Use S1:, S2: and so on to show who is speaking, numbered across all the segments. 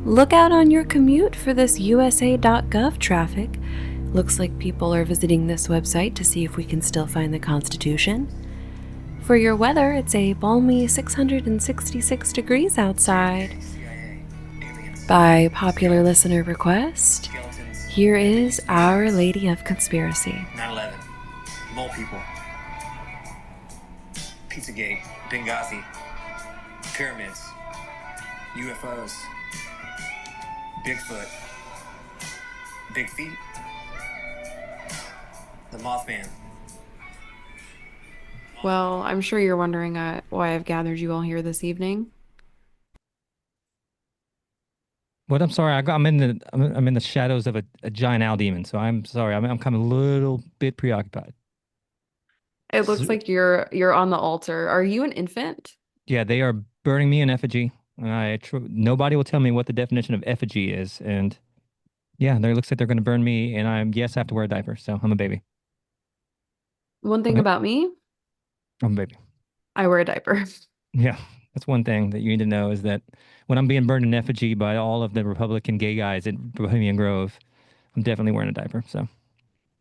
S1: Look out on your commute for this USA.gov traffic. Looks like people are visiting this website to see if we can still find the Constitution. For your weather, it's a balmy 666 degrees outside. By popular listener request, here is Our Lady of Conspiracy.
S2: 9/11. Mole people. Pizzagate. Benghazi. Pyramids. UFOs. Bigfoot. Big feet. The Mothman.
S3: Well, I'm sure you're wondering why I've gathered you all here this evening.
S4: What? I'm sorry. I'm in the shadows of a giant owl demon. So I'm sorry. I'm kind of a little bit preoccupied.
S3: It looks like you're on the altar. Are you an infant?
S4: Yeah, they are burning me in effigy. Nobody will tell me what the definition of effigy is. And yeah, there looks like they're going to burn me. And I have to wear a diaper. So I'm a baby.
S3: One thing
S4: Okay.
S3: about me,
S4: I'm a baby.
S3: I wear a diaper.
S4: Yeah, that's one thing that you need to know is that when I'm being burned in effigy by all of the Republican gay guys at Bohemian Grove, I'm definitely wearing a diaper. So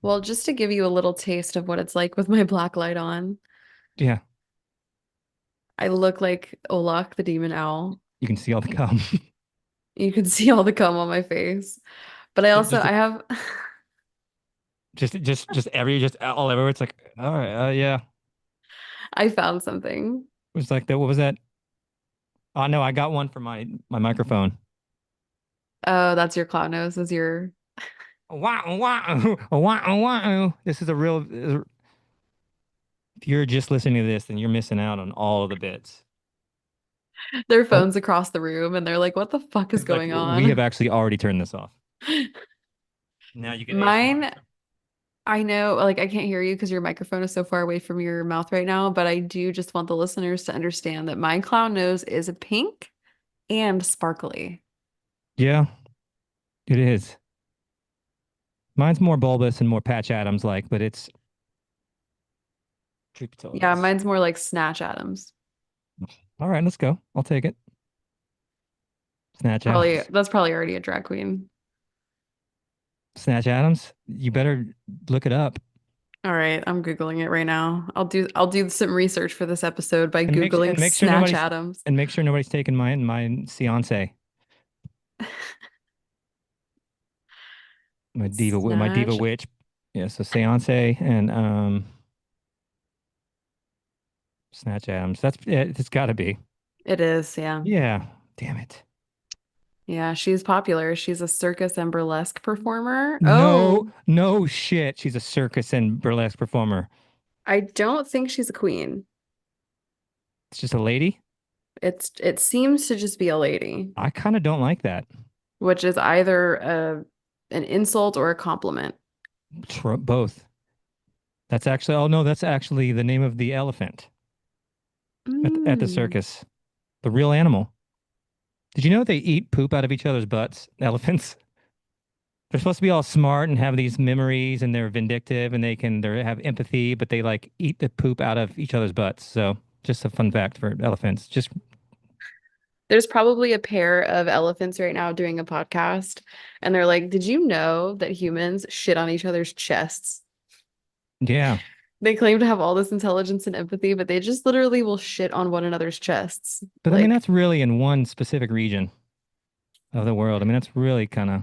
S3: Well, just to give you a little taste of what it's like with my black light on,
S4: yeah,
S3: I look like Olak, the demon owl.
S4: you can see all the cum.
S3: You can see all the cum on my face. But I also
S4: Just
S3: I have
S4: just all everywhere. It's like, all right, yeah.
S3: I found something.
S4: It's like that. What was that? Oh no, I got one for my microphone.
S3: Oh, that's your clown nose, is your
S4: Wow, wow, wow, wow. This is a real. If you're just listening to this, then you're missing out on all of the bits.
S3: their
S4: Oh,
S3: phones across the room and they're like, what the fuck is
S4: it's like
S3: going
S4: we have
S3: on?
S4: actually already turned this off. Now you get ASMR.
S3: Mine, I know, like, I can't hear you because your microphone is so far away from your mouth right now, but I do just want the listeners to understand that my clown nose is pink and sparkly.
S4: Yeah, it is. Mine's more bulbous and more Patch Adams like, but it's truth be told,
S3: Yeah,
S4: yes.
S3: mine's more like Snatch Adams.
S4: All right, let's go. I'll take it. Snatch
S3: Probably
S4: Adams.
S3: that's probably already a drag queen.
S4: Snatch Adams. You better look it up
S3: All right, I'm Googling it right now. I'll do some research for this episode by
S4: and
S3: Googling
S4: make sure
S3: Snatch Adams.
S4: nobody's taking my fiance, my diva
S3: Snatch.
S4: witch. Yeah, so seance and Snatch Adams. That's it. It's got to be.
S3: It is, yeah.
S4: Yeah. Damn it.
S3: Yeah, she's popular. She's a circus and burlesque performer.
S4: No,
S3: Oh,
S4: no shit. She's a circus and burlesque performer.
S3: I don't think she's a queen.
S4: It's just a lady.
S3: It seems to just be a lady,
S4: I kind of don't like that.
S3: which is either an insult or a compliment.
S4: Both. That's actually, oh no, that's actually the name of the elephant at the
S3: Mm.
S4: circus. The real animal. Did you know they eat poop out of each other's butts? Elephants. They're supposed to be all smart and have these memories and they're vindictive and they have empathy, but they like eat the poop out of each other's butts. So just a fun fact for elephants. Just
S3: There's probably a pair of elephants right now doing a podcast, and they're like, "Did you know that humans shit on each other's chests?"
S4: yeah.
S3: They claim to have all this intelligence and empathy, but they just literally will shit on one another's chests.
S4: But I mean
S3: Like,
S4: that's really in one specific region of the world. I mean that's really kind of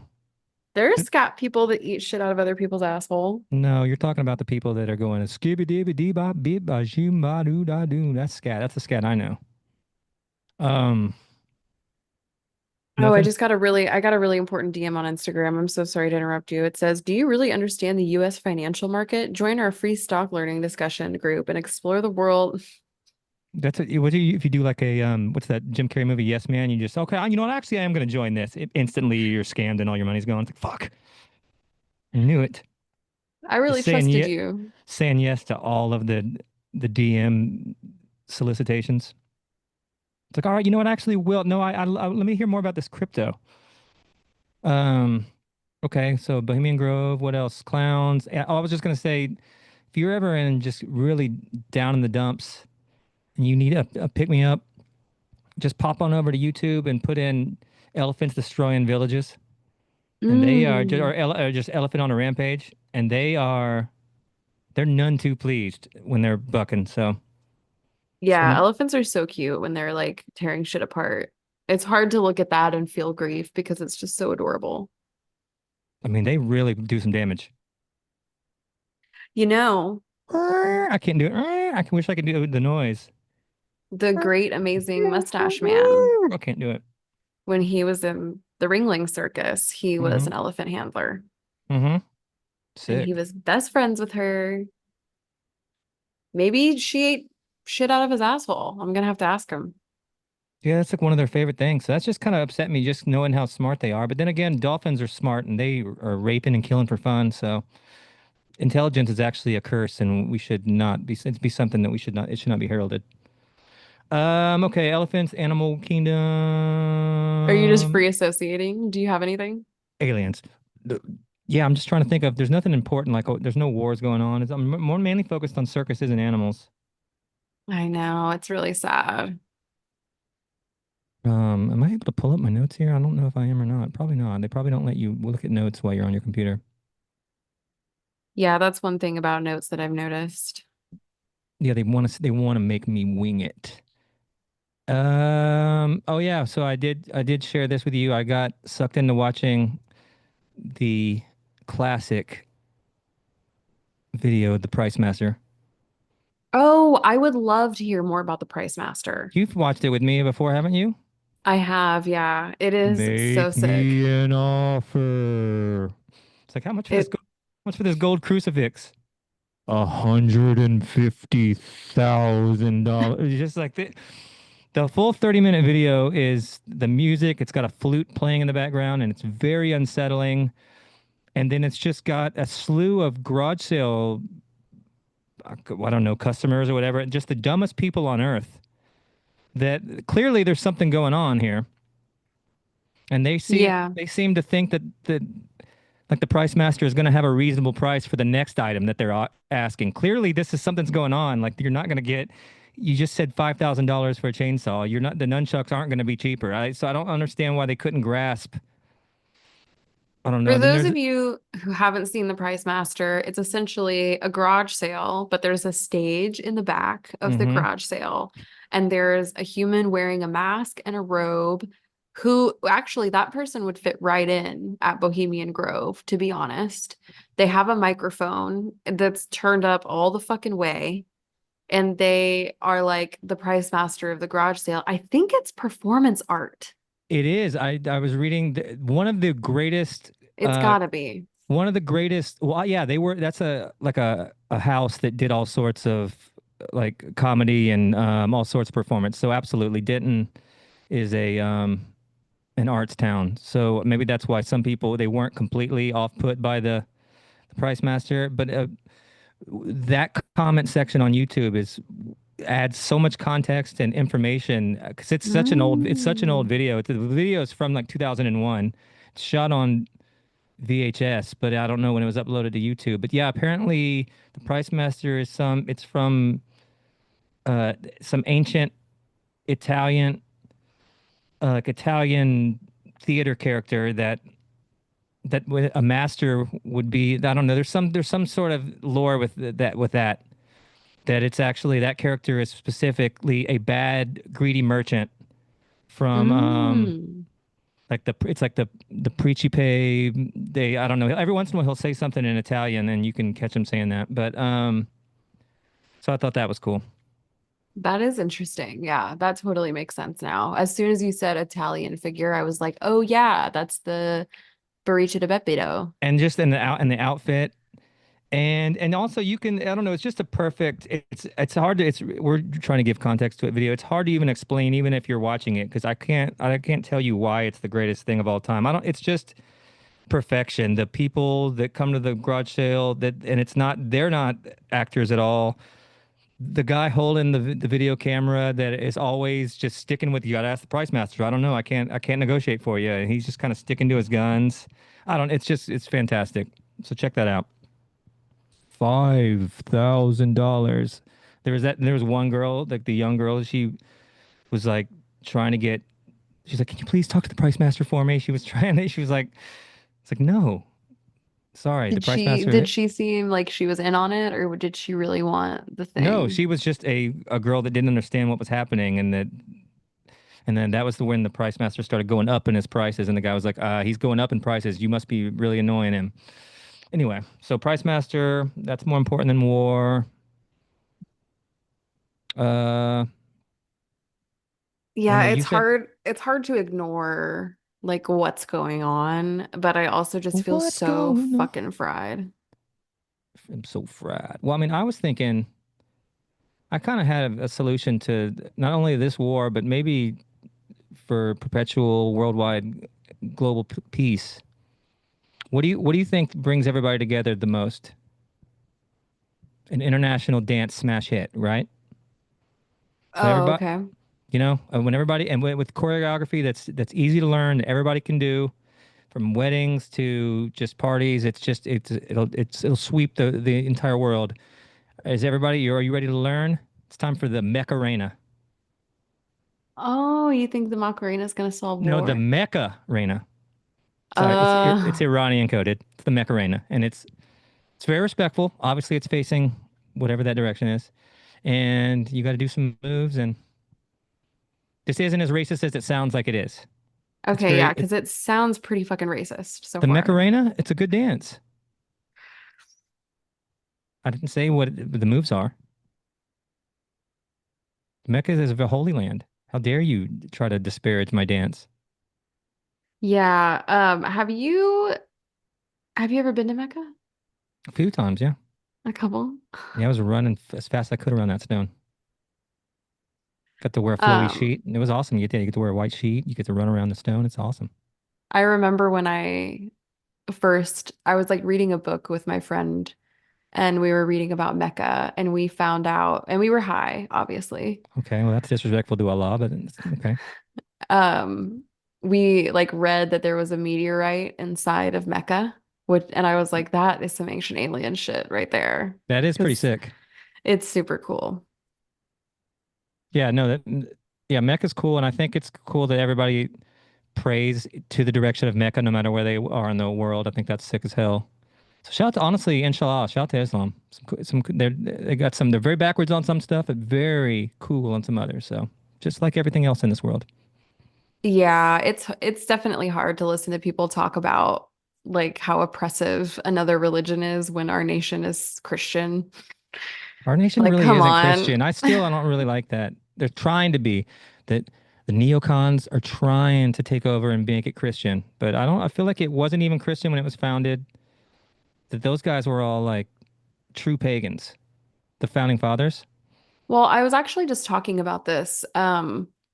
S3: there's scat people that eat shit out of other people's asshole.
S4: no, you're talking about the people that are going skibby dibby dee bop beep ba shoom ba doo da doo. That's scat. That's the scat I know. Um,
S3: Oh,
S4: nothing.
S3: I got a really important DM on Instagram. I'm so sorry to interrupt you. It says, "Do you really understand the US financial market? Join our free stock learning discussion group and explore the world."
S4: That's it. What do you if you do like a what's that Jim Carrey movie? Yes, Man. You just okay. You know what? Actually, I am going to join this. Instantly, you're scammed and all your money's gone. It's like fuck. I knew it.
S3: I
S4: Just
S3: really trusted you.
S4: saying yes to all of the DM solicitations. It's like all right. You know what? Actually, will no. Let me hear more about this crypto. Um. Okay. So Bohemian Grove. What else? Clowns. Oh, I was just going to say, if you're ever in just really down in the dumps and you need a pick me up, just pop on over to YouTube and put in Elephants Destroying Villages, and they are just,
S3: Mm.
S4: or just Elephant on a Rampage, and they're none too pleased when they're bucking. So
S3: Yeah, elephants are so cute when they're like tearing shit apart. It's hard to look at that and feel grief because it's just so adorable.
S4: I mean, they really do some damage.
S3: You know,
S4: I can't do it. I wish I could do the noise.
S3: the great, amazing Mustache Man,
S4: I can't do it.
S3: when he was in the Ringling Circus, he was
S4: Mm-hmm.
S3: an elephant handler
S4: Mm-hmm.
S3: and
S4: Sick.
S3: he was best friends with her. Maybe she ate shit out of his asshole. I'm gonna have to ask him.
S4: Yeah, that's like one of their favorite things. So that's just kind of upset me just knowing how smart they are. But then again, dolphins are smart and they are raping and killing for fun. So intelligence is actually a curse and we should not be, it'd be something that we should not, it should not be heralded. Okay, elephants, animal
S3: Are you just
S4: kingdom,
S3: free associating? Do you have anything?
S4: aliens. The- Yeah, I'm just trying to think of, there's nothing important, like, oh, there's no wars going on. I'm more mainly focused on circuses and animals.
S3: I know, it's really sad.
S4: Am I able to pull up my notes here? I don't know if I am or not. Probably not. They probably don't let you look at notes while you're on your computer.
S3: Yeah, that's one thing about notes that I've noticed.
S4: Yeah, they want to make me wing it. Oh yeah, so I did share this with you. I got sucked into watching the classic video, The Price Master.
S3: Oh, I would love to hear more about the Price Master.
S4: You've watched it with me before, haven't you?
S3: I have, yeah. It is so
S4: Make
S3: sick.
S4: me an offer. It's like how much for this
S3: It
S4: how much for this gold crucifix? $150,000. It's just like the full 30-minute video is the music. It's got a flute playing in the background and it's very unsettling. And then it's just got a slew of garage sale, I don't know, customers or whatever, just the dumbest people on earth that clearly there's something going on here. And
S3: yeah.
S4: they seem to think that like the price master is going to have a reasonable price for the next item that they're asking. Clearly, this is something's going on. Like you're not going to get. You just said $5,000 for a chainsaw. You're not. The nunchucks aren't going to be cheaper. So I don't understand why they couldn't grasp. I don't know.
S3: For
S4: Then
S3: those
S4: there's.
S3: of you who haven't seen the Price Master, it's essentially a garage sale, but there's a stage in the back of the
S4: Mm-hmm.
S3: garage sale, and there's a human wearing a mask and a robe who actually that person would fit right in at Bohemian Grove, to be honest. They have a microphone that's turned up all the fucking way, and they are like the Price Master of the garage sale. I think it's performance art.
S4: It is. I was reading one of the greatest.
S3: It's gotta be.
S4: One of the greatest. Well, yeah, they were. That's a house that did all sorts of like comedy and all sorts of performance. So absolutely, Denton is a an arts town. So maybe that's why some people they weren't completely off put by the Price Master. But that comment section on YouTube is adds so much context and information because it's such an old
S3: Mm.
S4: video. The video is from like 2001. It's shot on VHS, but I don't know when it was uploaded to YouTube. But yeah, apparently the Price Master is it's from some ancient Italian like Italian theater character a master would be. I don't know. There's some sort of lore with that it's actually that character is specifically a bad greedy merchant from
S3: Mm.
S4: like it's like the Principe. They I don't know. Every once in a while he'll say something in Italian and you can catch him saying that. But so I thought that was cool.
S3: That is interesting. Yeah, that totally makes sense now. As soon as you said Italian figure, I was like, oh yeah, that's the Bariccia de Beppido.
S4: And just in the outfit. And also you can I don't know it's just a perfect it's hard to it's we're trying to give context to a video. It's hard to even explain even if you're watching it because I can't tell you why it's the greatest thing of all time. I don't it's just perfection. The people that come to the garage sale that and it's not they're not actors at all. The guy holding the video camera that is always just sticking with you. Gotta ask the price master. I don't know. I can't negotiate for you. And he's just kind of sticking to his guns. I don't it's fantastic. So check that out. $5,000. There was one girl, like the young girl, she was like trying to get She's like, can you please talk to the price master for me? She was trying to, she was like, it's like, no, sorry, the price
S3: Did
S4: master.
S3: she seem like she was in on it, or did she really want the
S4: No,
S3: thing?
S4: she was just a girl that didn't understand what was happening, and then that was when the price master started going up in his prices, and the guy was like, he's going up in prices. You must be really annoying him. Anyway, so price master, that's more important than war. Uh, I don't
S3: Yeah,
S4: know. You said
S3: it's hard to ignore like what's going on, but I also just feel
S4: what's
S3: so
S4: going on?
S3: fucking fried.
S4: I'm so fried. Well, I mean, I was thinking I kind of had a solution to not only this war, but maybe for perpetual worldwide global peace. What do you think brings everybody together the most? An international dance smash hit, right? So
S3: Oh,
S4: everybody,
S3: okay.
S4: when everybody and with choreography that's easy to learn, that everybody can do, from weddings to just parties. It's just it'll sweep the entire world. Is everybody? Are you ready to learn? It's time for the Macarena.
S3: Oh, you think the Macarena is gonna solve
S4: No, the
S3: war?
S4: Mecca Reina. Sorry, it's
S3: Uh,
S4: Iranian coded. It's the Macarena, and it's very respectful. Obviously, it's facing whatever that direction is, and you got to do some moves. And this isn't as racist as it sounds like it is. It's
S3: okay, yeah,
S4: very
S3: because it sounds pretty fucking racist so
S4: the
S3: far.
S4: Macarena. It's a good dance. I didn't say what the moves are. Mecca is a holy land. How dare you try to disparage my dance?
S3: Yeah. Have you ever been to Mecca?
S4: A few times, yeah.
S3: A couple?
S4: Yeah, I was running as fast as I could around that stone. Got to wear a flowy
S3: Um,
S4: sheet. And it was awesome. You get to wear a white sheet. You get to run around the stone. It's awesome.
S3: I remember when I was like reading a book with my friend and we were reading about Mecca and we found out and we were high, obviously.
S4: Okay, well, that's disrespectful to Allah, but it's okay.
S3: Um, we like read that there was a meteorite inside of Mecca, which and I was like, that is some ancient alien shit right there.
S4: That is pretty
S3: Because
S4: sick.
S3: it's super cool.
S4: Yeah, no, yeah, Mecca's cool. And I think it's cool that everybody prays to the direction of Mecca no matter where they are in the world. I think that's sick as hell. So shout out to, honestly, inshallah, shout out to Islam. They're very backwards on some stuff, but very cool on some others. So just like everything else in this world.
S3: Yeah, it's definitely hard to listen to people talk about like how oppressive another religion is when our nation is Christian.
S4: Our nation
S3: Like,
S4: really
S3: come
S4: isn't
S3: on.
S4: Christian. I don't really like that. They're trying to be that the neocons are trying to take over and make it Christian, but I feel like it wasn't even Christian when it was founded. That those guys were all like true pagans. The founding fathers.
S3: Well, I was actually just talking about this.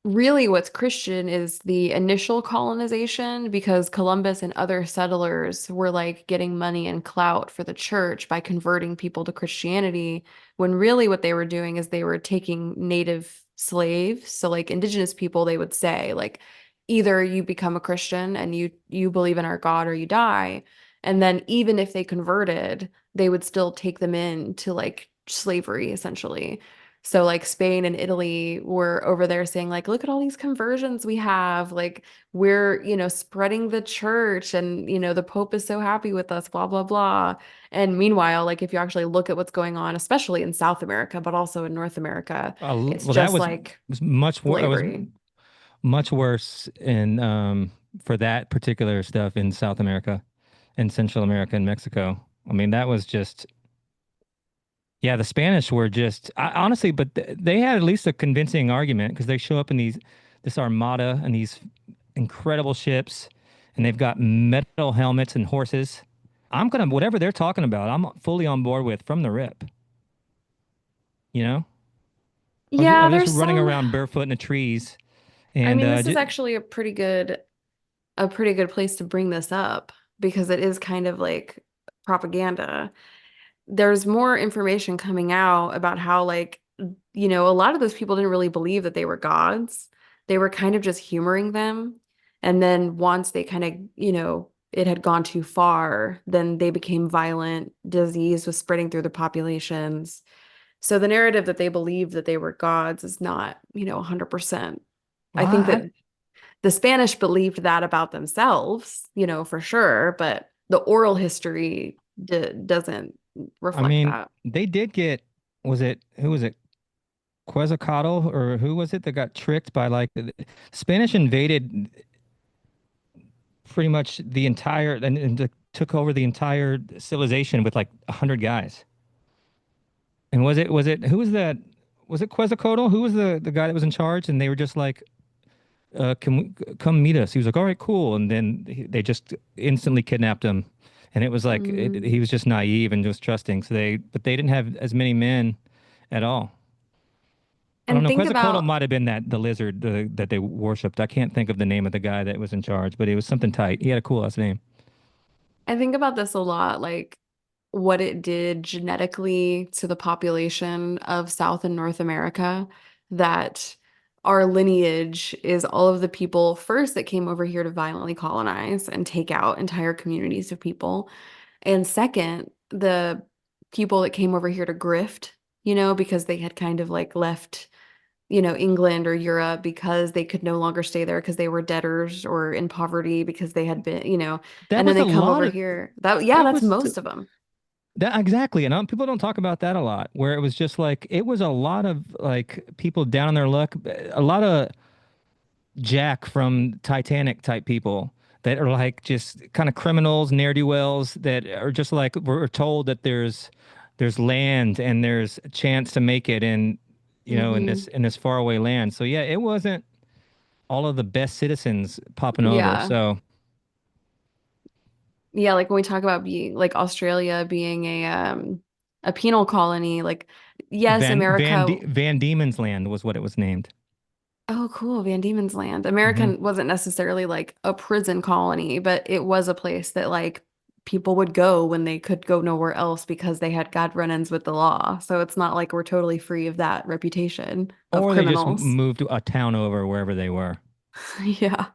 S3: Really, what's Christian is the initial colonization because Columbus and other settlers were like getting money and clout for the church by converting people to Christianity, when really what they were doing is they were taking native slaves. So, like indigenous people, they would say, like, either you become a Christian and you believe in our God or you die. And then even if they converted, they would still take them in to like slavery, essentially. So like Spain and Italy were over there saying like, look at all these conversions we have. Like we're, spreading the church and, the Pope is so happy with us, blah, blah, blah. And meanwhile, like if you actually look at what's going on, especially in South America, but also in North America, it's
S4: Well, that
S3: just like
S4: was much worse. It was
S3: slavery.
S4: much worse in for that particular stuff in South America, in Central America and Mexico. I mean, that was just yeah. The Spanish were just honestly, but they had at least a convincing argument because they show up in this armada and these incredible ships, and they've got metal helmets and horses. I'm gonna whatever they're talking about. I'm fully on board with from the rip. You know, I
S3: Yeah,
S4: was just
S3: there's
S4: running
S3: some,
S4: around barefoot in the trees,
S3: I
S4: and
S3: mean, this is actually a pretty good place to bring this up because it is kind of like propaganda. There's more information coming out about how like a lot of those people didn't really believe that they were gods. They were kind of just humoring them. And then once they kind of, it had gone too far, then they became violent. Disease was spreading through the populations. So the narrative that they believed that they were gods is not, 100%. I think
S4: I
S3: that the Spanish believed that about themselves, you know, for sure, but the oral history doesn't
S4: I
S3: reflect
S4: mean,
S3: that.
S4: they did get, was it, who was it? Quetzalcoatl or who was it that got tricked by like the Spanish invaded pretty much the entire and took over the entire civilization with like 100 guys. And was it who was that? Was it Quetzalcoatl? Who was the guy that was in charge? And they were just like, can we come meet us? He was like, all right, cool. And then they just instantly kidnapped him. And it was like
S3: Mm.
S4: he was just naive and just trusting. But they didn't have as many men at all. I don't
S3: And
S4: know.
S3: think
S4: Quetzalcoatl
S3: about
S4: might have been the lizard that they worshipped. I can't think of the name of the guy that was in charge, but it was something tight. He had a cool ass name.
S3: I think about this a lot, like what it did genetically to the population of South and North America, that our lineage is all of the people first that came over here to violently colonize and take out entire communities of people. And second, the people that came over here to grift, you know, because they had kind of like left, you know, England or Europe because they could no longer stay there because they were debtors or in poverty because they had been, you know,
S4: That
S3: and then
S4: was
S3: they
S4: a
S3: come
S4: lot
S3: over
S4: of
S3: here. That, yeah,
S4: that
S3: that's
S4: was
S3: most of them.
S4: that exactly, and people don't talk about that a lot. Where it was just like it was a lot of like people down on their luck, a lot of Jack from Titanic type people that are like just kind of criminals, ne'er do wells that are just like we're told that there's land and there's a chance to make it in in
S3: Hmm.
S4: this faraway land. So yeah, it wasn't all of the best citizens popping over.
S3: Yeah.
S4: So
S3: Yeah, like when we talk about being like Australia being a penal colony, like yes, America.
S4: Van Diemen's Land was what it was named.
S3: Oh, cool, Van Diemen's Land.
S4: Hmm.
S3: American wasn't necessarily like a prison colony, but it was a place that like people would go when they could go nowhere else because they had God run-ins with the law. So it's not like we're totally free of that reputation of
S4: Or they just
S3: criminals.
S4: moved a town over wherever they were.
S3: Yeah,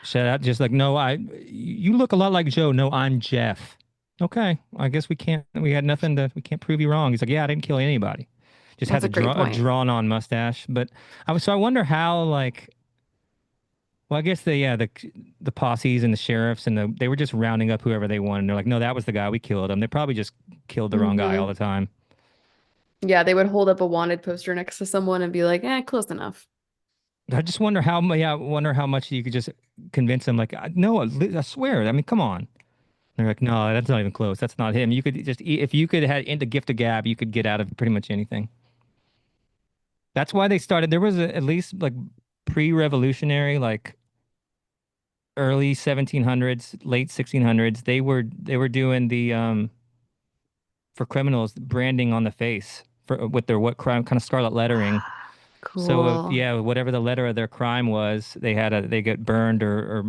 S4: Shut out, just like, no, you look a lot like Joe. No, I'm Jeff. Okay, I guess we had nothing we can't prove you wrong. He's like, yeah, I didn't kill anybody. Just
S3: that's
S4: has
S3: a great
S4: a
S3: point.
S4: drawn on mustache. But so I wonder how, like, well, I guess the posses and the sheriffs and they were just rounding up whoever they wanted. They're like, no, that was the guy, we killed him. They probably just killed the wrong guy all
S3: Hmm.
S4: the time.
S3: Yeah, they would hold up a wanted poster next to someone and be like, close enough.
S4: I just wonder I wonder how much you could just convince them, like, no, I swear. I mean, come on. They're like, no, that's not even close. That's not him. You could just, if you could had into gift of gab, you could get out of pretty much anything. That's why they started. There was at least like pre-revolutionary, like early 1700s, late 1600s. They were doing the for criminals branding on the face for with their what crime kind of scarlet lettering. So
S3: Cool.
S4: yeah, whatever the letter of their crime was, they get burned or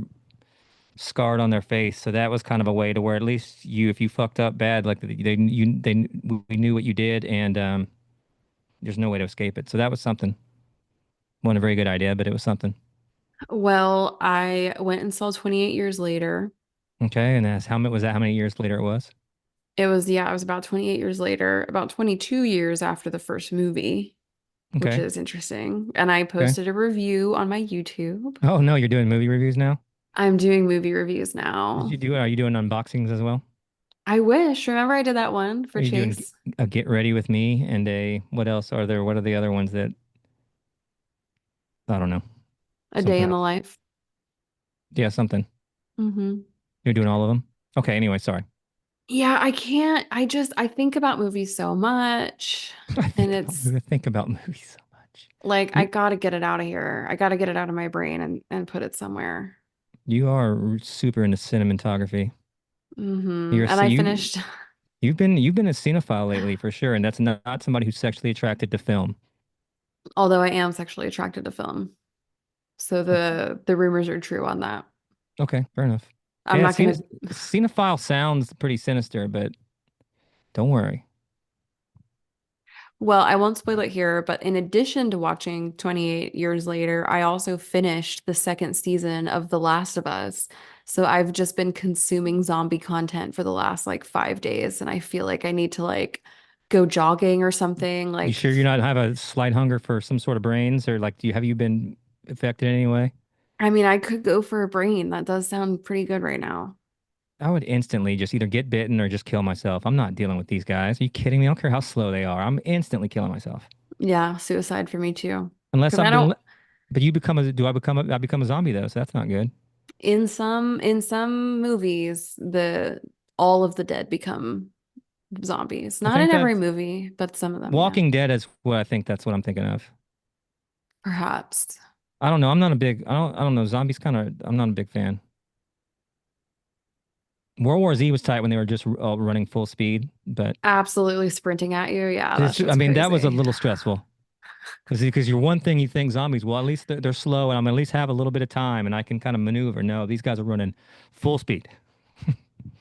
S4: scarred on their face. So that was kind of a way to where at least if you fucked up bad, like we knew what you did, and there's no way to escape it. So that was something. Wasn't a very good idea, but it was something.
S3: Well, I went and saw 28 Years Later.
S4: Okay, and that's how many was that? How many years later it was?
S3: It was about 28 years later, about 22 years after the first movie, which
S4: Okay,
S3: is interesting. And I
S4: okay.
S3: posted a review on my YouTube.
S4: Oh no, you're doing movie reviews now?
S3: I'm doing movie reviews
S4: Did
S3: now.
S4: you do? Are you doing unboxings as well?
S3: I wish. Remember I did that one
S4: Are
S3: for
S4: you doing
S3: Chase?
S4: a Get Ready with Me and a what else are there? What are the other ones that I don't know?
S3: A Day
S4: Something
S3: in the
S4: else.
S3: Life.
S4: Yeah, something.
S3: Hmm.
S4: You're doing all of them? Okay, anyway, sorry.
S3: Yeah, I can't. I think about movies so much. And it's
S4: I think about movies so much.
S3: like I
S4: You
S3: gotta get it out of here. I gotta get it out of my brain and put it somewhere.
S4: you are super into cinematography. You're
S3: And
S4: so
S3: I finished,
S4: you've been a cinephile lately for sure, and that's not somebody who's sexually attracted to film.
S3: although I am sexually attracted to film. So the rumors are true on that.
S4: Okay, fair enough.
S3: I'm
S4: Yeah,
S3: not gonna,
S4: cinephile sounds pretty sinister, but don't worry.
S3: well, I won't spoil it here, but in addition to watching 28 Years Later, I also finished the second season of The Last of Us. So I've just been consuming zombie content for the last like 5 days, and I feel like I need to like go jogging or something.
S4: You
S3: Like
S4: sure you're not have a slight hunger for some sort of brains or like do you have you been affected in any way?
S3: I mean, I could go for a brain. That does sound pretty good right now.
S4: I would instantly just either get bitten or just kill myself. I'm not dealing with these guys. Are you kidding me? I don't care how slow they are. I'm instantly killing myself.
S3: Yeah, suicide for me too.
S4: Unless
S3: Because
S4: I'm
S3: I
S4: gonna,
S3: don't
S4: but you become a, do I become a, I become a zombie though, so that's not good.
S3: in some movies, the all of the dead become zombies.
S4: I
S3: Not
S4: think
S3: in every
S4: that's
S3: movie, but some of them, yeah.
S4: Walking Dead is what I think that's what I'm thinking of.
S3: Perhaps.
S4: I don't know. I'm not a big, I don't know. Zombies kind of, I'm not a big fan. World War Z was tight when they were just running full speed, but
S3: Absolutely sprinting at you. Yeah, that's
S4: I
S3: just
S4: mean, that was a
S3: crazy.
S4: little stressful. Because you're one thing you think zombies, well, at least they're slow and I'm at least have a little bit of time and I can kind of maneuver. No, these guys are running full speed.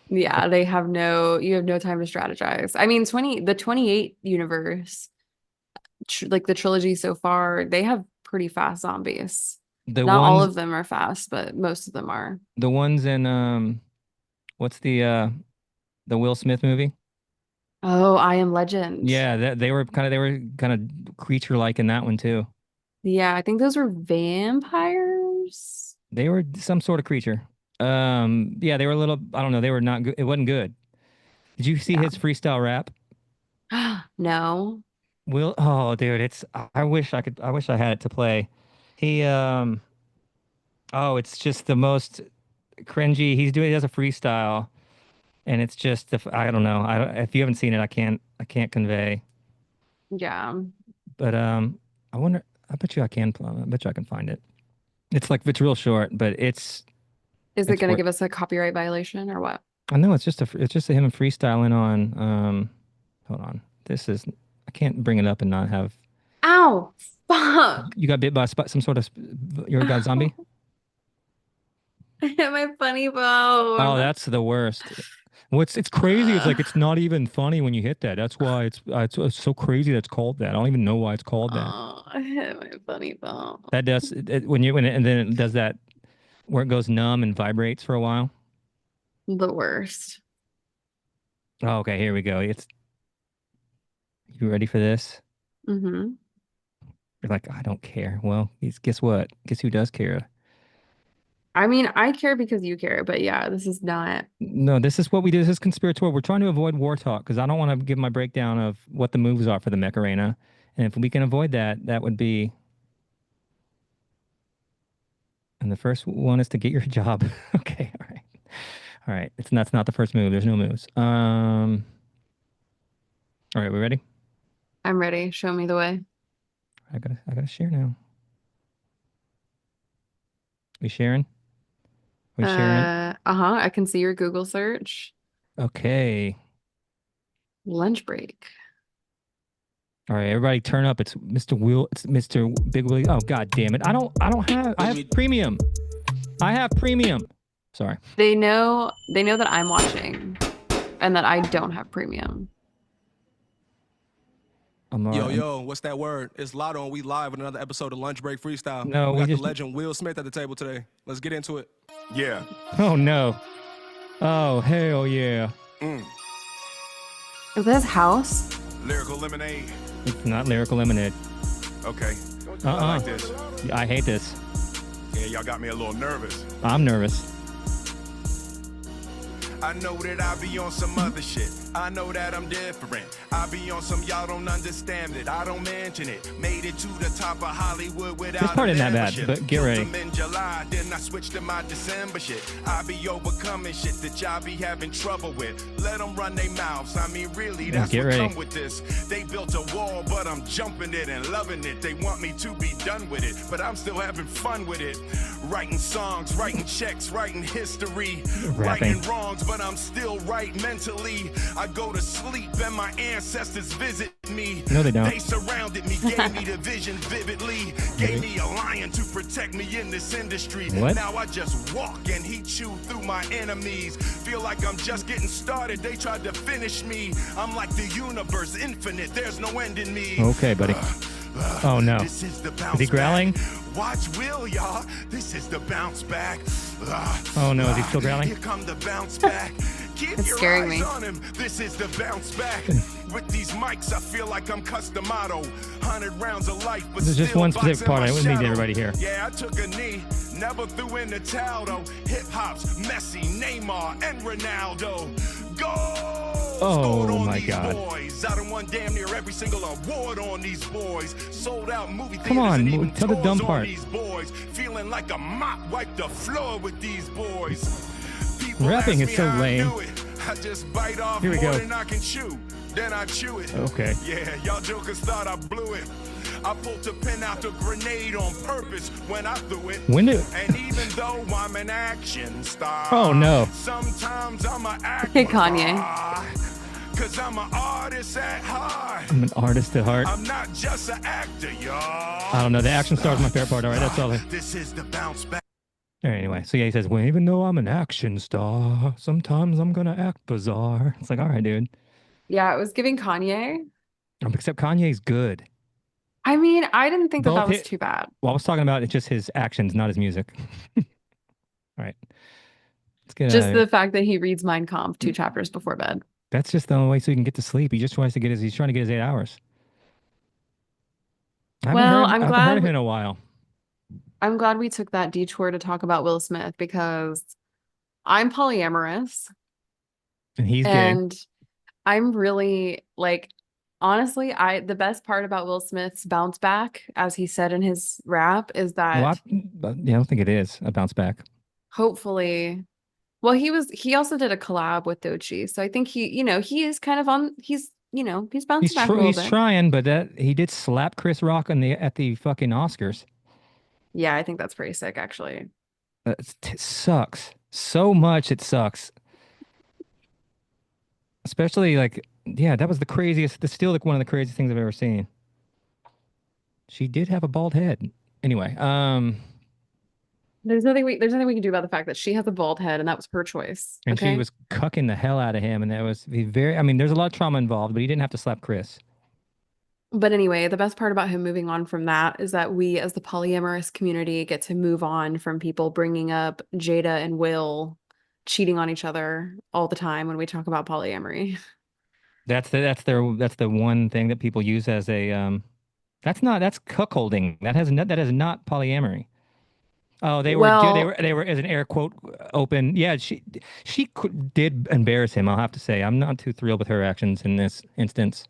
S3: Yeah, you have no time to strategize. I mean, the 28 universe, like the trilogy so far, they have pretty fast zombies.
S4: The
S3: Not all
S4: ones,
S3: of them are fast, but most of them are.
S4: the ones in what's the Will Smith movie?
S3: Oh, I Am Legend.
S4: Yeah, they were kind of creature-like in that one too.
S3: Yeah, I think those were vampires.
S4: They were some sort of creature. Yeah, they were a little, I don't know, they were not good. It wasn't good. Did you see his freestyle rap?
S3: Yeah. No.
S4: Will, oh dude, I wish I had it to play. He oh, it's just the most cringy. He does a freestyle and it's just I don't know. If you haven't seen it, I can't convey.
S3: Yeah.
S4: But I wonder, I bet you I can find it. It's real short, but
S3: Is it
S4: it's
S3: going to
S4: worth.
S3: give us a copyright violation or what?
S4: I know it's just him freestyling on hold on. I can't bring it up and not have
S3: Ow! Fuck!
S4: you got bit by some sort of you're a zombie?
S3: I hit my funny
S4: Oh,
S3: bone.
S4: that's the worst. It's crazy. It's like it's not even funny when you hit that. That's why it's so crazy that's called that. I don't even know why it's called that.
S3: Oh, I hit my funny bone.
S4: That does and then it does that where it goes numb and vibrates for a while.
S3: The worst.
S4: Oh, okay, here we go. You ready for this?
S3: Mm-hmm.
S4: You're like, I don't care. Well, guess what? Guess who does care?
S3: I mean, I care because you care, but yeah, this is not.
S4: No, this is what we do. This is conspiratorial. We're trying to avoid war talk because I don't want to give my breakdown of what the moves are for the Mech Arena. And if we can avoid that, that would be. And the first one is to get your job. Okay, all right. All right. That's not the first move. There's no moves. All right, we ready?
S3: I'm ready. Show me the way.
S4: I gotta share now. We sharing? We sharing?
S3: Uh-huh. I can see your Google search.
S4: Okay.
S3: Lunch break.
S4: All right, everybody turn up. It's Mr. Big Willie. Oh, God damn it. I have premium. I have premium. Sorry.
S3: They know that I'm watching and that I don't have premium.
S5: Yo, what's that word? It's Lotto and we live with another episode of Lunch Break Freestyle.
S4: No,
S5: we got
S4: just...
S5: the legend Will Smith at the table today. Let's get into it. Yeah.
S4: Oh, no. Oh, hell yeah.
S3: Is this house?
S5: Lyrical Lemonade.
S4: It's not Lyrical Lemonade.
S5: Okay. I like this.
S4: I hate this.
S5: Yeah, y'all got me a little nervous.
S4: I'm nervous.
S5: I know that I be on some other shit. I know that I'm different. I be on some y'all don't understand it. I don't mention it. Made it to the top of Hollywood without
S4: this part isn't that bad,
S5: membership.
S4: but get ready.
S5: In July, then I switched to my December shit. I be overcoming shit that y'all be having trouble with. Let them run their mouths. I mean, really, that's
S4: get
S5: what
S4: ready.
S5: come with this. They built a wall, but I'm jumping it and loving it. They want me to be done with it, but I'm still having fun with it. Writing songs, writing checks, writing history.
S4: Rapping.
S5: Righting wrongs, but I'm still right mentally. I go to sleep and my ancestors visit me.
S4: No, they don't.
S5: They surrounded me, gave me the vision vividly. Gave me a lion to protect me in this industry.
S4: What?
S5: Now I just walk and he chew through my enemies. Feel like I'm just getting started. They tried to finish me. I'm like the universe, infinite. There's no end in me.
S4: Okay, buddy. Oh, no.
S5: This is the bounce
S4: Is he growling?
S5: back. Watch Will, y'all. This is the bounce back.
S4: Oh, no. Is he still growling?
S5: Here come the bounce back. Keep
S3: It's
S5: your
S3: scaring
S5: eyes
S3: me.
S5: on him. This is the bounce back. With these mics, I feel like I'm Customato. 100 rounds of life, but
S4: There's just
S5: still
S4: one specific
S5: boxing
S4: part
S5: my
S4: I would need
S5: shadow.
S4: everybody here.
S5: Yeah, I took a knee, never threw in the towel though. Hip hop's Messi, Neymar, and Ronaldo.
S4: Oh,
S5: on
S4: my
S5: these
S4: God.
S5: Boys. I done won damn near every single award on these boys. Sold out movie theaters
S4: Come on,
S5: and even
S4: tell the
S5: tours
S4: dumb
S5: on
S4: part.
S5: these boys. Feeling like a mop wiped the floor with these boys. People
S4: Rapping
S5: ask
S4: is
S5: me
S4: so
S5: how I
S4: lame.
S5: do it. I just bite off
S4: Here we
S5: more
S4: go.
S5: than I can chew. Then I chew it.
S4: Okay.
S5: Yeah, y'all jokers thought I blew it. I pulled a pin out the grenade on purpose when I threw it.
S4: When do?
S5: And even though I'm an action star,
S4: Oh, no.
S5: sometimes I'm an actor.
S3: Hey, Kanye.
S5: Cause I'm an artist at heart.
S4: I'm an artist at heart.
S5: I'm not just an actor, y'all.
S4: I don't know. The action star is my favorite part. All right, that's all.
S5: This is the bounce back.
S4: All right, anyway, so yeah, he says, well, even though I'm an action star, sometimes I'm gonna act bizarre. It's like, all right, dude.
S3: Yeah, it was giving Kanye.
S4: Except Kanye's good.
S3: I mean, I didn't think that
S4: Both
S3: that was
S4: hit-
S3: too bad.
S4: Well, I was talking about it's just his actions, not his music. All right. Let's get
S3: Just
S4: out of
S3: the
S4: here.
S3: fact that he reads Mein Kampf 2 chapters before bed.
S4: That's just the only way so he can get to sleep. He just tries to get he's trying to get his 8 hours. I haven't
S3: Well,
S4: heard,
S3: I'm
S4: I haven't
S3: glad
S4: heard of
S3: we-
S4: him in a while.
S3: I'm glad we took that detour to talk about Will Smith because I'm polyamorous
S4: And he's gay.
S3: and I'm really like honestly, the best part about Will Smith's bounce back, as he said in his rap, is that
S4: Well, yeah, I don't think it is a bounce back.
S3: hopefully, well, he also did a collab with Doechii, so I think he is kind of he's bouncing
S4: He's
S3: back a little
S4: he's
S3: bit.
S4: trying, but that he did slap Chris Rock at the fucking Oscars.
S3: Yeah, I think that's pretty sick, actually.
S4: It sucks so much. It sucks, especially like, yeah, that was the craziest. That's still like one of the craziest things I've ever seen. She did have a bald head. Anyway,
S3: There's nothing we can do about the fact that she has a bald head, and that was her choice.
S4: and she
S3: Okay?
S4: was cucking the hell out of him, and that was very. I mean, there's a lot of trauma involved, but he didn't have to slap Chris.
S3: But anyway, the best part about him moving on from that is that we, as the polyamorous community, get to move on from people bringing up Jada and Will cheating on each other all the time when we talk about polyamory.
S4: That's the one thing that people use as a that's cuckolding. That is not polyamory. Oh, they were as an air quote open. Yeah, she did embarrass him. I'll have to say, I'm not too thrilled with her actions in this instance.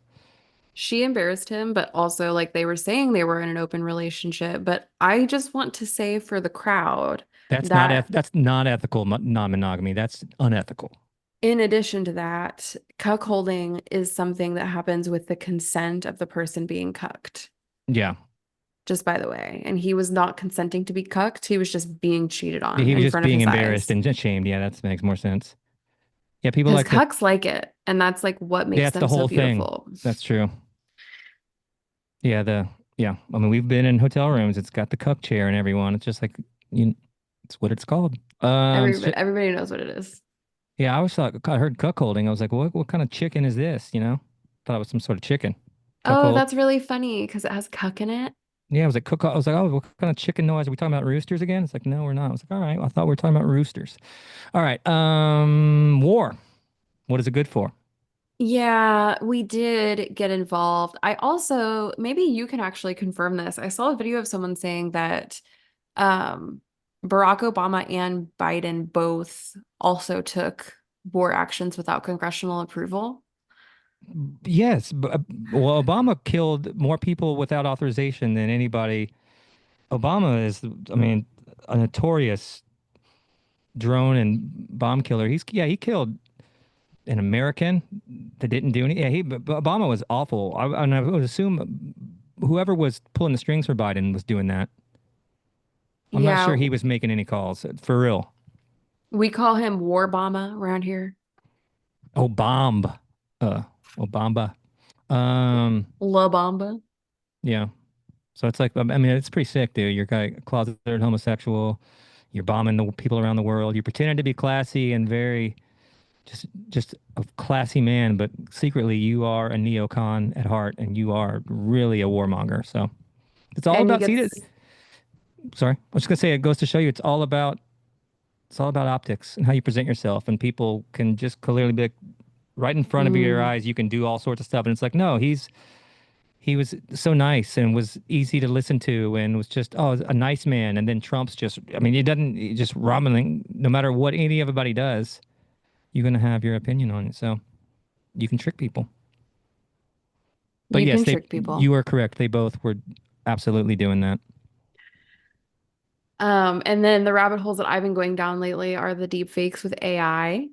S3: She embarrassed him, but also like they were saying they were in an open relationship. But I just want to say for the crowd,
S4: That's
S3: that
S4: not ethical non-monogamy. That's unethical.
S3: in addition to that, cuckolding is something that happens with the consent of the person being cucked.
S4: Yeah,
S3: Just by the way, and he was not consenting to be cucked. He was just being cheated on
S4: he was
S3: in
S4: just
S3: front
S4: being
S3: of his
S4: embarrassed
S3: eyes.
S4: and ashamed. Yeah, that makes more sense. Yeah, people
S3: Because
S4: like
S3: cucks like it, and that's like what makes
S4: that's
S3: them
S4: the
S3: so
S4: whole thing.
S3: beautiful.
S4: That's true. Yeah, I mean, we've been in hotel rooms. It's got the cup chair and everyone. It's just like it's what it's called.
S3: Everybody knows what it is.
S4: Yeah, I always thought I heard cuckolding. I was like, what kind of chicken is this? Thought it was some sort of chicken.
S3: Oh,
S4: Cuckold.
S3: that's really funny because it has cuck in it.
S4: Yeah, I was like, I was like, oh, what kind of chicken noise? Are we talking about roosters again? It's like, no, we're not. I was like, all right, I thought we were talking about roosters. All right, war. What is it good for?
S3: Yeah, we did get involved. I also, maybe you can actually confirm this. I saw a video of someone saying that Barack Obama and Biden both also took war actions without congressional approval.
S4: Yes, well, Obama killed more people without authorization than anybody. Obama is, I mean, a notorious drone and bomb killer. He killed an American that didn't do anything. Yeah, Obama was awful. I would assume whoever was pulling the strings for Biden was doing that. I'm not sure he was making any calls, for real.
S3: We call him War Obama around here.
S4: Obama.
S3: La Bamba.
S4: Yeah. So it's like, I mean, it's pretty sick, dude. You're a closeted homosexual. You're bombing the people around the world. You're pretending to be classy and very just a classy man, but secretly you are a neocon at heart, and you are really a warmonger. So it's all about. Sorry, I was just gonna say, it goes to show you it's all about optics and how you present yourself, and people can just clearly be like, right in front of your
S3: Mm.
S4: eyes. You can do all sorts of stuff, and it's like, no, he was so nice and was easy to listen to and was just a nice man. And then Trump's just, I mean, he just rumbling. No matter what everybody does, you're gonna have your opinion on it. So you can trick people. But
S3: You
S4: yes,
S3: can
S4: they
S3: trick people.
S4: you are correct. They both were absolutely doing that.
S3: And then the rabbit holes that I've been going down lately are the deep fakes with AI,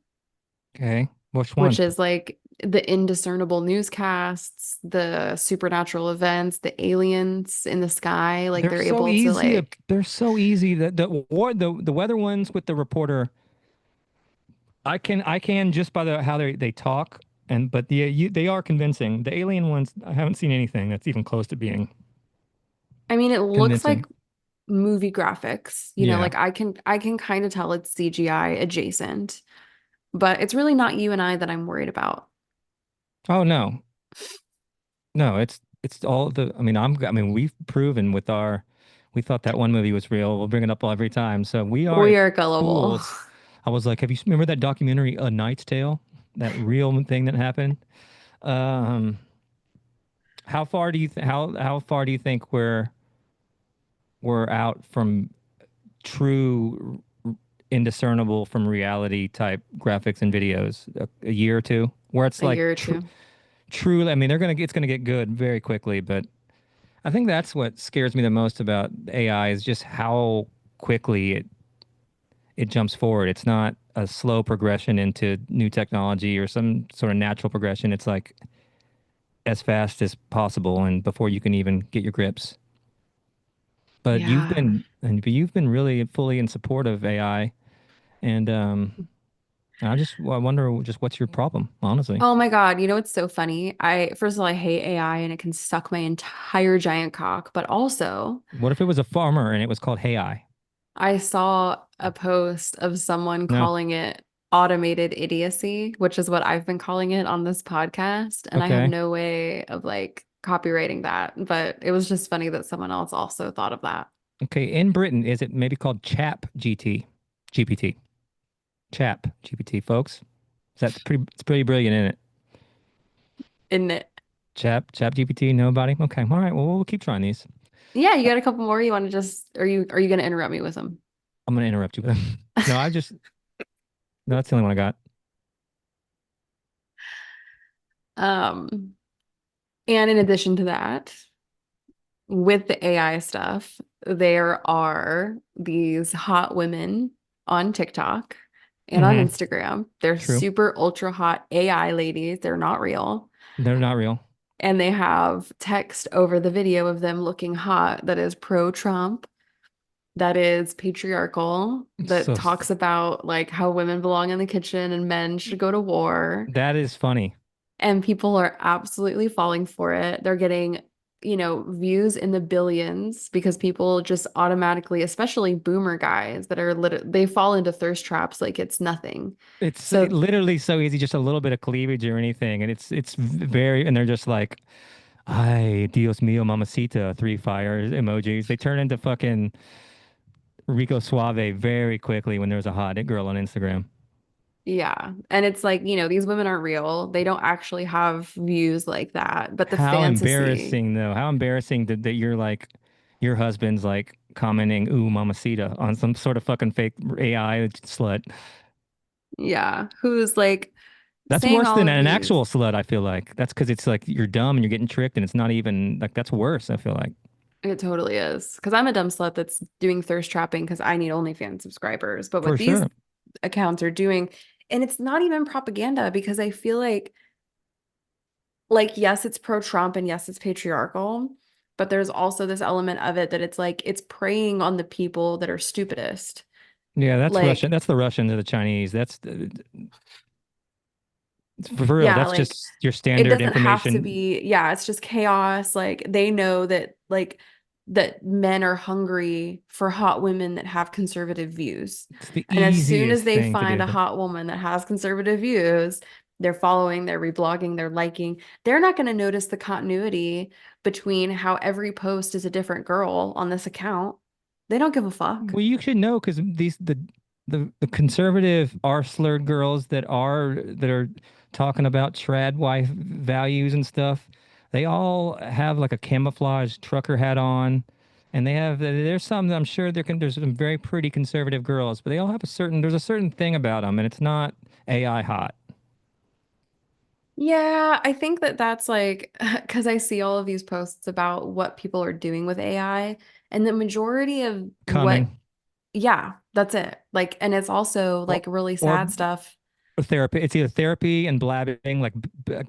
S4: Okay, which
S3: which
S4: one?
S3: is like the indiscernible newscasts, the supernatural events, the aliens in the sky, like
S4: They're
S3: they're
S4: so
S3: able to
S4: easy.
S3: like,
S4: They're so easy. The weather ones with the reporter. I can just by how they talk but they are convincing. The alien ones, I haven't seen anything that's even close to being
S3: I mean, it looks
S4: convincing.
S3: like movie graphics,
S4: Yeah.
S3: like I can kind of tell it's CGI adjacent, but it's really not you and I that I'm worried about.
S4: Oh no. No, it's all the I mean we've proven with our we thought that one movie was real. We'll bring it up every time. So we are
S3: We are gullible.
S4: fools. I was like, have you remember that documentary A Knight's Tale? That real thing that happened? Um how far do you think we're out from true indiscernible from reality type graphics and videos? A year or two where it's
S3: A
S4: like
S3: year or two.
S4: truly, I mean it's going to get good very quickly, but I think that's what scares me the most about AI is just how quickly it jumps forward. It's not a slow progression into new technology or some sort of natural progression. It's like as fast as possible and before you can even get your grips. But
S3: Yeah.
S4: you've been really fully in support of AI, and I wonder just what's your problem, honestly.
S3: Oh my God, it's so funny? First of all, I hate AI and it can suck my entire giant cock, but also
S4: What if it was a farmer and it was called Hey I?
S3: I saw a post of someone
S4: No.
S3: calling it automated idiocy, which is what I've been calling it on this podcast, and I have
S4: Okay.
S3: no way of like copywriting that, but it was just funny that someone else also thought of that.
S4: Okay. In Britain, is it maybe called Chap GT? GPT? Chap GPT, folks. It's pretty brilliant, isn't it?
S3: Isn't it?
S4: Chap GPT, nobody? Okay. All right. Well, we'll keep trying these.
S3: Yeah, you got a couple more you want to just are you gonna interrupt me with them?
S4: I'm going to interrupt you. No, no, that's the only one I got.
S3: Um, and in addition to that, with the AI stuff, there are these hot women on TikTok and on
S4: Mm-hmm.
S3: Instagram. They're
S4: True.
S3: super ultra hot AI ladies. They're not real.
S4: They're not real.
S3: And they have text over the video of them looking hot that is pro-Trump, that is patriarchal, that
S4: So
S3: talks about like how women belong in the kitchen and men should go to war.
S4: that is funny.
S3: And people are absolutely falling for it. They're getting, views in the billions because people just automatically, especially boomer guys that are they fall into thirst traps like it's nothing.
S4: It's
S3: So
S4: literally so easy, just a little bit of cleavage or anything, and it's very, and they're just like, "Ay, Dios mío, mamacita," three fire emojis. They turn into fucking Rico Suave very quickly when there's a hot girl on Instagram.
S3: yeah. And it's like, these women aren't real. They don't actually have views like that. But the
S4: How
S3: fantasy,
S4: embarrassing, though. How embarrassing that you're like, your husband's like commenting, ooh, mamacita on some sort of fucking fake AI slut.
S3: yeah, who's like
S4: That's
S3: saying
S4: worse
S3: all
S4: than
S3: of
S4: an
S3: these.
S4: actual slut, I feel like. That's because it's like you're dumb and you're getting tricked and it's not even like that's worse, I feel like.
S3: It totally is. Because I'm a dumb slut that's doing thirst trapping because I need OnlyFans subscribers. But
S4: For
S3: what these
S4: sure.
S3: accounts are doing, and it's not even propaganda because I feel like, yes, it's pro-Trump and yes, it's patriarchal, but there's also this element of it that it's like it's preying on the people that are stupidest.
S4: Yeah, that's Russian.
S3: Like,
S4: That's the Russian to the Chinese. For real.
S3: yeah,
S4: That's
S3: like
S4: just your
S3: it
S4: standard
S3: doesn't have to
S4: information.
S3: be, yeah, it's just chaos. Like they know that that men are hungry for hot women that have conservative views.
S4: It's the
S3: And as soon as
S4: easiest
S3: they
S4: thing to
S3: find
S4: do.
S3: a hot woman that has conservative views, they're following, they're reblogging, they're liking. They're not going to notice the continuity between how every post is a different girl on this account. They don't give a fuck.
S4: Well, you should know because the conservative R slurred girls that are talking about trad wife values and stuff. They all have like a camouflage trucker hat on, and there's some I'm sure there's some very pretty conservative girls, but they all have there's a certain thing about them, and it's not AI hot.
S3: Yeah, I think that that's like because I see all of these posts about what people are doing with AI, and the majority of what,
S4: Coming
S3: yeah, that's it. Like, and it's also
S4: or
S3: like really
S4: or
S3: sad stuff.
S4: therapy. It's either therapy and blabbing, like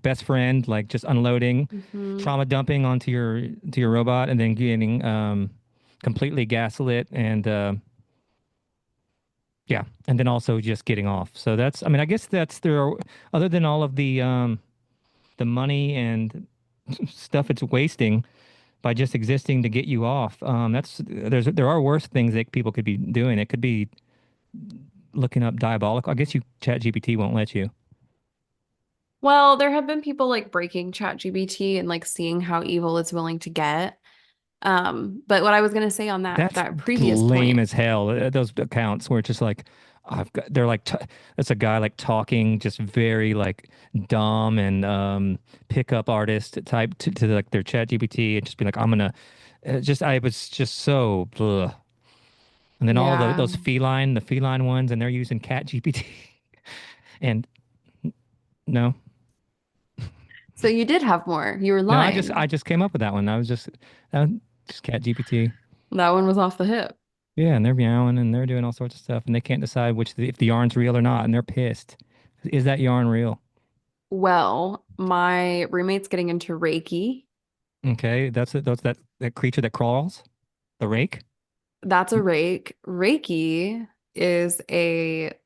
S4: best friend, like just unloading,
S3: Hmm.
S4: trauma dumping onto your robot, and then getting completely gaslit and yeah, and then also just getting off. So I mean, I guess other than all of the money and stuff it's wasting by just existing to get you off. There are worse things that people could be doing. It could be looking up diabolical. I guess Chat GPT won't let you.
S3: Well, there have been people like breaking ChatGPT and like seeing how evil it's willing to get. But what I was gonna say on
S4: That's
S3: that previous
S4: lame
S3: point,
S4: as hell. Those accounts where it's just like, they're like, it's a guy like talking just very like dumb and pickup artist type to like their Chat GPT and just be like, I was just so, ugh. And then all
S3: yeah.
S4: the feline ones, and they're using Cat GPT. And no,
S3: So you did have more. You were
S4: no,
S3: lying.
S4: I just came up with that one. I was just Cat GPT.
S3: That one was off the hip.
S4: Yeah, and they're meowing and they're doing all sorts of stuff, and they can't decide if the yarn's real or not, and they're pissed. Is that yarn real?
S3: Well, my roommate's getting into Reiki.
S4: Okay, that's it. That's that creature that crawls, the rake.
S3: That's a rake. Reiki is it's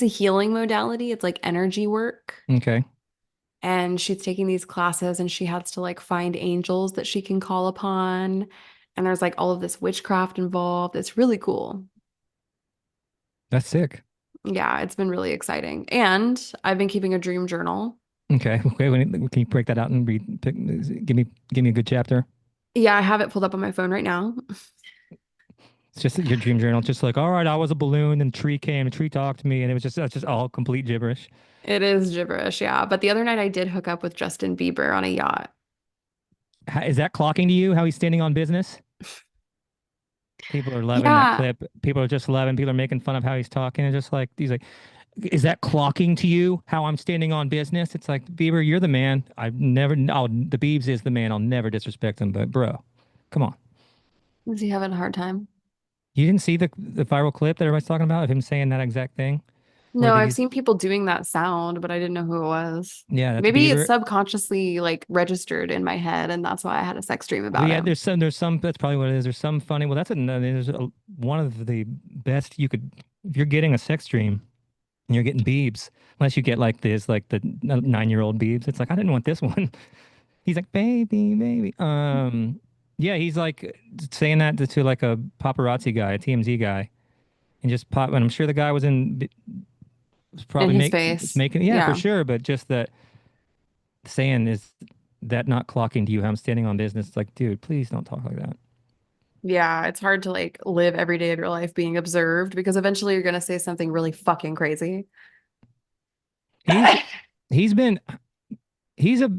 S3: a healing modality. It's like energy work.
S4: Okay,
S3: And she's taking these classes and she has to like find angels that she can call upon. And there's like all of this witchcraft involved. It's really cool.
S4: that's sick.
S3: Yeah, it's been really exciting. And I've been keeping a dream journal.
S4: Okay, okay. Can you break that out and give me a good chapter?
S3: Yeah, I have it pulled up on my phone right now.
S4: It's just your dream journal. It's just like, all right, I was a balloon, and a tree came, a tree talked to me, and that's just all complete gibberish.
S3: It is gibberish, yeah. But the other night I did hook up with Justin Bieber on a yacht.
S4: Is that clocking to you? How he's standing on business? People are loving that
S3: Yeah.
S4: clip. People are just loving. People are making fun of how he's talking, and just like he's like, is that clocking to you? How I'm standing on business? It's like Bieber, you're the man. The Biebs is the man. I'll never disrespect him, but bro, come on.
S3: Is he having a hard time?
S4: You didn't see the viral clip that everybody's talking about of him saying that exact thing, where
S3: No, I've
S4: these
S3: seen people doing that sound, but I didn't know who it was.
S4: yeah, that's
S3: Maybe it's
S4: Bieber.
S3: subconsciously like registered in my head, and that's why I had a sex dream
S4: Well,
S3: about
S4: yeah,
S3: him.
S4: there's some that's probably what it is. There's some funny. Well, one of the best you could if you're getting a sex dream and you're getting Biebs, unless you get like this, like the 9-year-old Biebs. It's like I didn't want this one. He's like, baby, baby. Yeah, he's like saying that to like a paparazzi guy, a TMZ guy, and just pop. And I'm sure the guy was
S3: In
S4: probably
S3: his face.
S4: making, yeah, for
S3: Yeah.
S4: sure. But just that saying is that not clocking to you how I'm standing on business. It's like, dude, please don't talk like that.
S3: Yeah, it's hard to like live every day of your life being observed because eventually you're gonna say something really fucking crazy.
S4: He's he's been he's a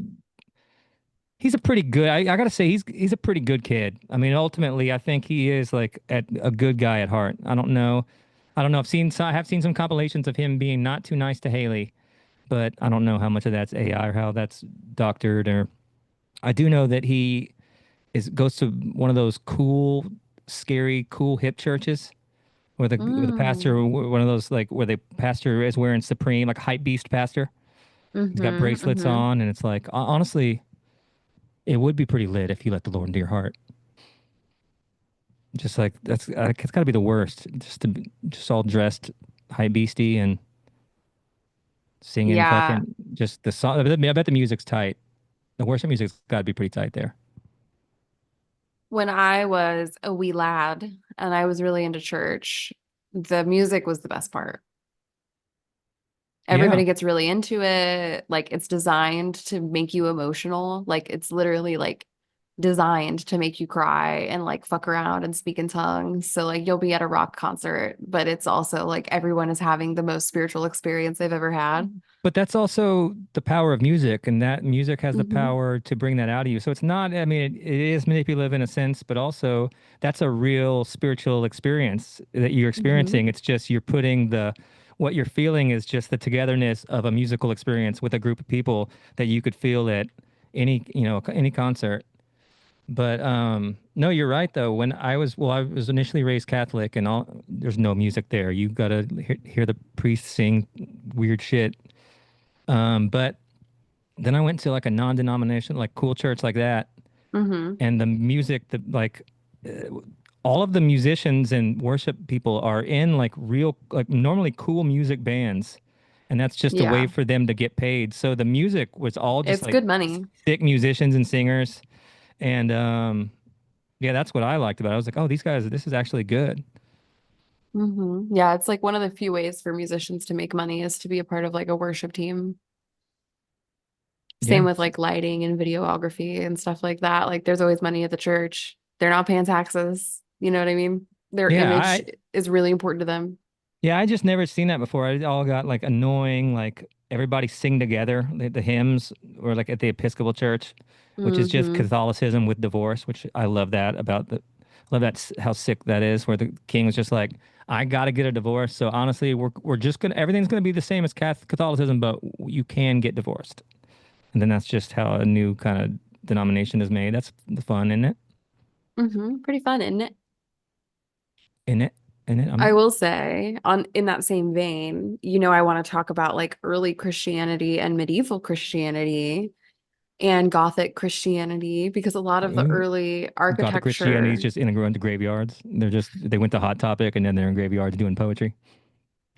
S4: he's a pretty good. I gotta say he's a pretty good kid. I mean, ultimately, I think he is like a good guy at heart. I don't know. I have seen some compilations of him being not too nice to Haley, but I don't know how much of that's AI or how that's doctored. Or I do know that he is goes to one of those cool, scary, cool hip churches where the pastor,
S3: Mm.
S4: one of those like where the pastor is wearing Supreme, like hype beast pastor. He's got
S3: Mm-hmm.
S4: bracelets
S3: Mm-hmm.
S4: on, and it's like honestly, it would be pretty lit if you let the Lord into your heart. Just like it's got to be the worst. Just all dressed hype beasty and singing
S3: Yeah.
S4: fucking just the song. I bet the music's tight. The worship music's got to be pretty tight there.
S3: When I was a wee lad and I was really into church, the music was the best part.
S4: Yeah.
S3: Everybody gets really into it. Like it's designed to make you emotional. Like it's literally like designed to make you cry and like fuck around and speak in tongues. So like you'll be at a rock concert, but it's also like everyone is having the most spiritual experience they've ever had.
S4: But that's also the power of music, and that music has the
S3: Mhm.
S4: power to bring that out of you. So it's not, I mean, it is manipulative in a sense, but also that's a real spiritual experience that you're experiencing. It's just you're putting what you're feeling is just the togetherness of a musical experience with a group of people that you could feel at any concert. But no, you're right though. I was initially raised Catholic, and there's no music there. You gotta hear the priest sing weird shit. But then I went to like a non-denomination, like cool church like that,
S3: Mhm.
S4: and the music, uh, all of the musicians and worship people are in like real, like normally cool music bands, and that's just a way
S3: Yeah.
S4: for them to get paid. So the music was all just
S3: It's
S4: like
S3: good money.
S4: sick musicians and singers, and yeah, that's what I liked about it. I was like, oh, these guys, this is actually good.
S3: Yeah, it's like one of the few ways for musicians to make money is to be a part of like a worship team. Same
S4: Yeah,
S3: with like lighting and videography and stuff like that. Like there's always money at the church. They're not paying taxes. You know what I mean? Their
S4: yeah,
S3: image is really important to them.
S4: I just never seen that before. I all got like annoying, like everybody sing together the hymns, or like at the Episcopal Church, which is just
S3: Hmm.
S4: Catholicism with divorce, which I love that love that how sick that is, where the king was just like, I got to get a divorce. So honestly, we're just gonna everything's gonna be the same as Catholicism, but you can get divorced, and then that's just how a new kind of denomination is made. That's the fun, isn't it?
S3: Pretty fun, isn't it?
S4: In it, in it.
S3: I will say on in that same vein, I want to talk about like early Christianity and medieval Christianity and Gothic Christianity because a lot of the
S4: I'm
S3: early
S4: Gothic Christianity is
S3: architecture,
S4: just in the graveyards. They went to Hot Topic and then they're in graveyards doing poetry.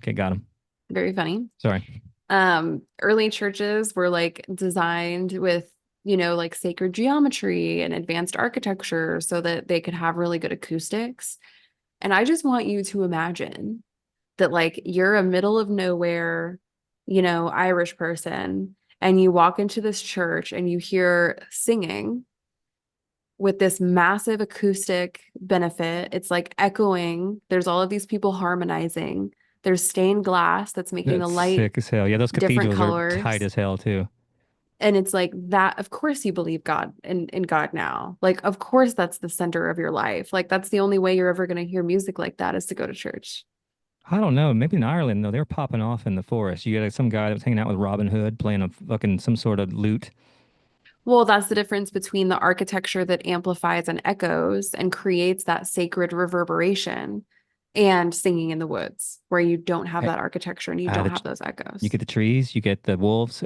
S4: Okay, got him.
S3: very funny.
S4: Sorry.
S3: Early churches were like designed with, like sacred geometry and advanced architecture so that they could have really good acoustics. And I just want you to imagine that like you're a middle of nowhere, Irish person, and you walk into this church and you hear singing with this massive acoustic benefit. It's like echoing. There's all of these people harmonizing. There's stained glass that's making the
S4: That's
S3: light
S4: sick as hell. Yeah, those
S3: different
S4: cathedrals are tight
S3: colors.
S4: as hell too.
S3: And it's like that, of course you believe God in God now. Like, of course that's the center of your life. Like that's the only way you're ever going to hear music like that is to go to church.
S4: I don't know. Maybe in Ireland though, they were popping off in the forest. You got like, some guy that was hanging out with Robin Hood playing a fucking some sort of lute.
S3: Well, that's the difference between the architecture that amplifies and echoes and creates that sacred reverberation and singing in the woods, where you don't have
S4: Eh,
S3: that architecture and you
S4: Uh,
S3: don't
S4: the,
S3: have those
S4: you
S3: echoes.
S4: get the trees, you get the wolves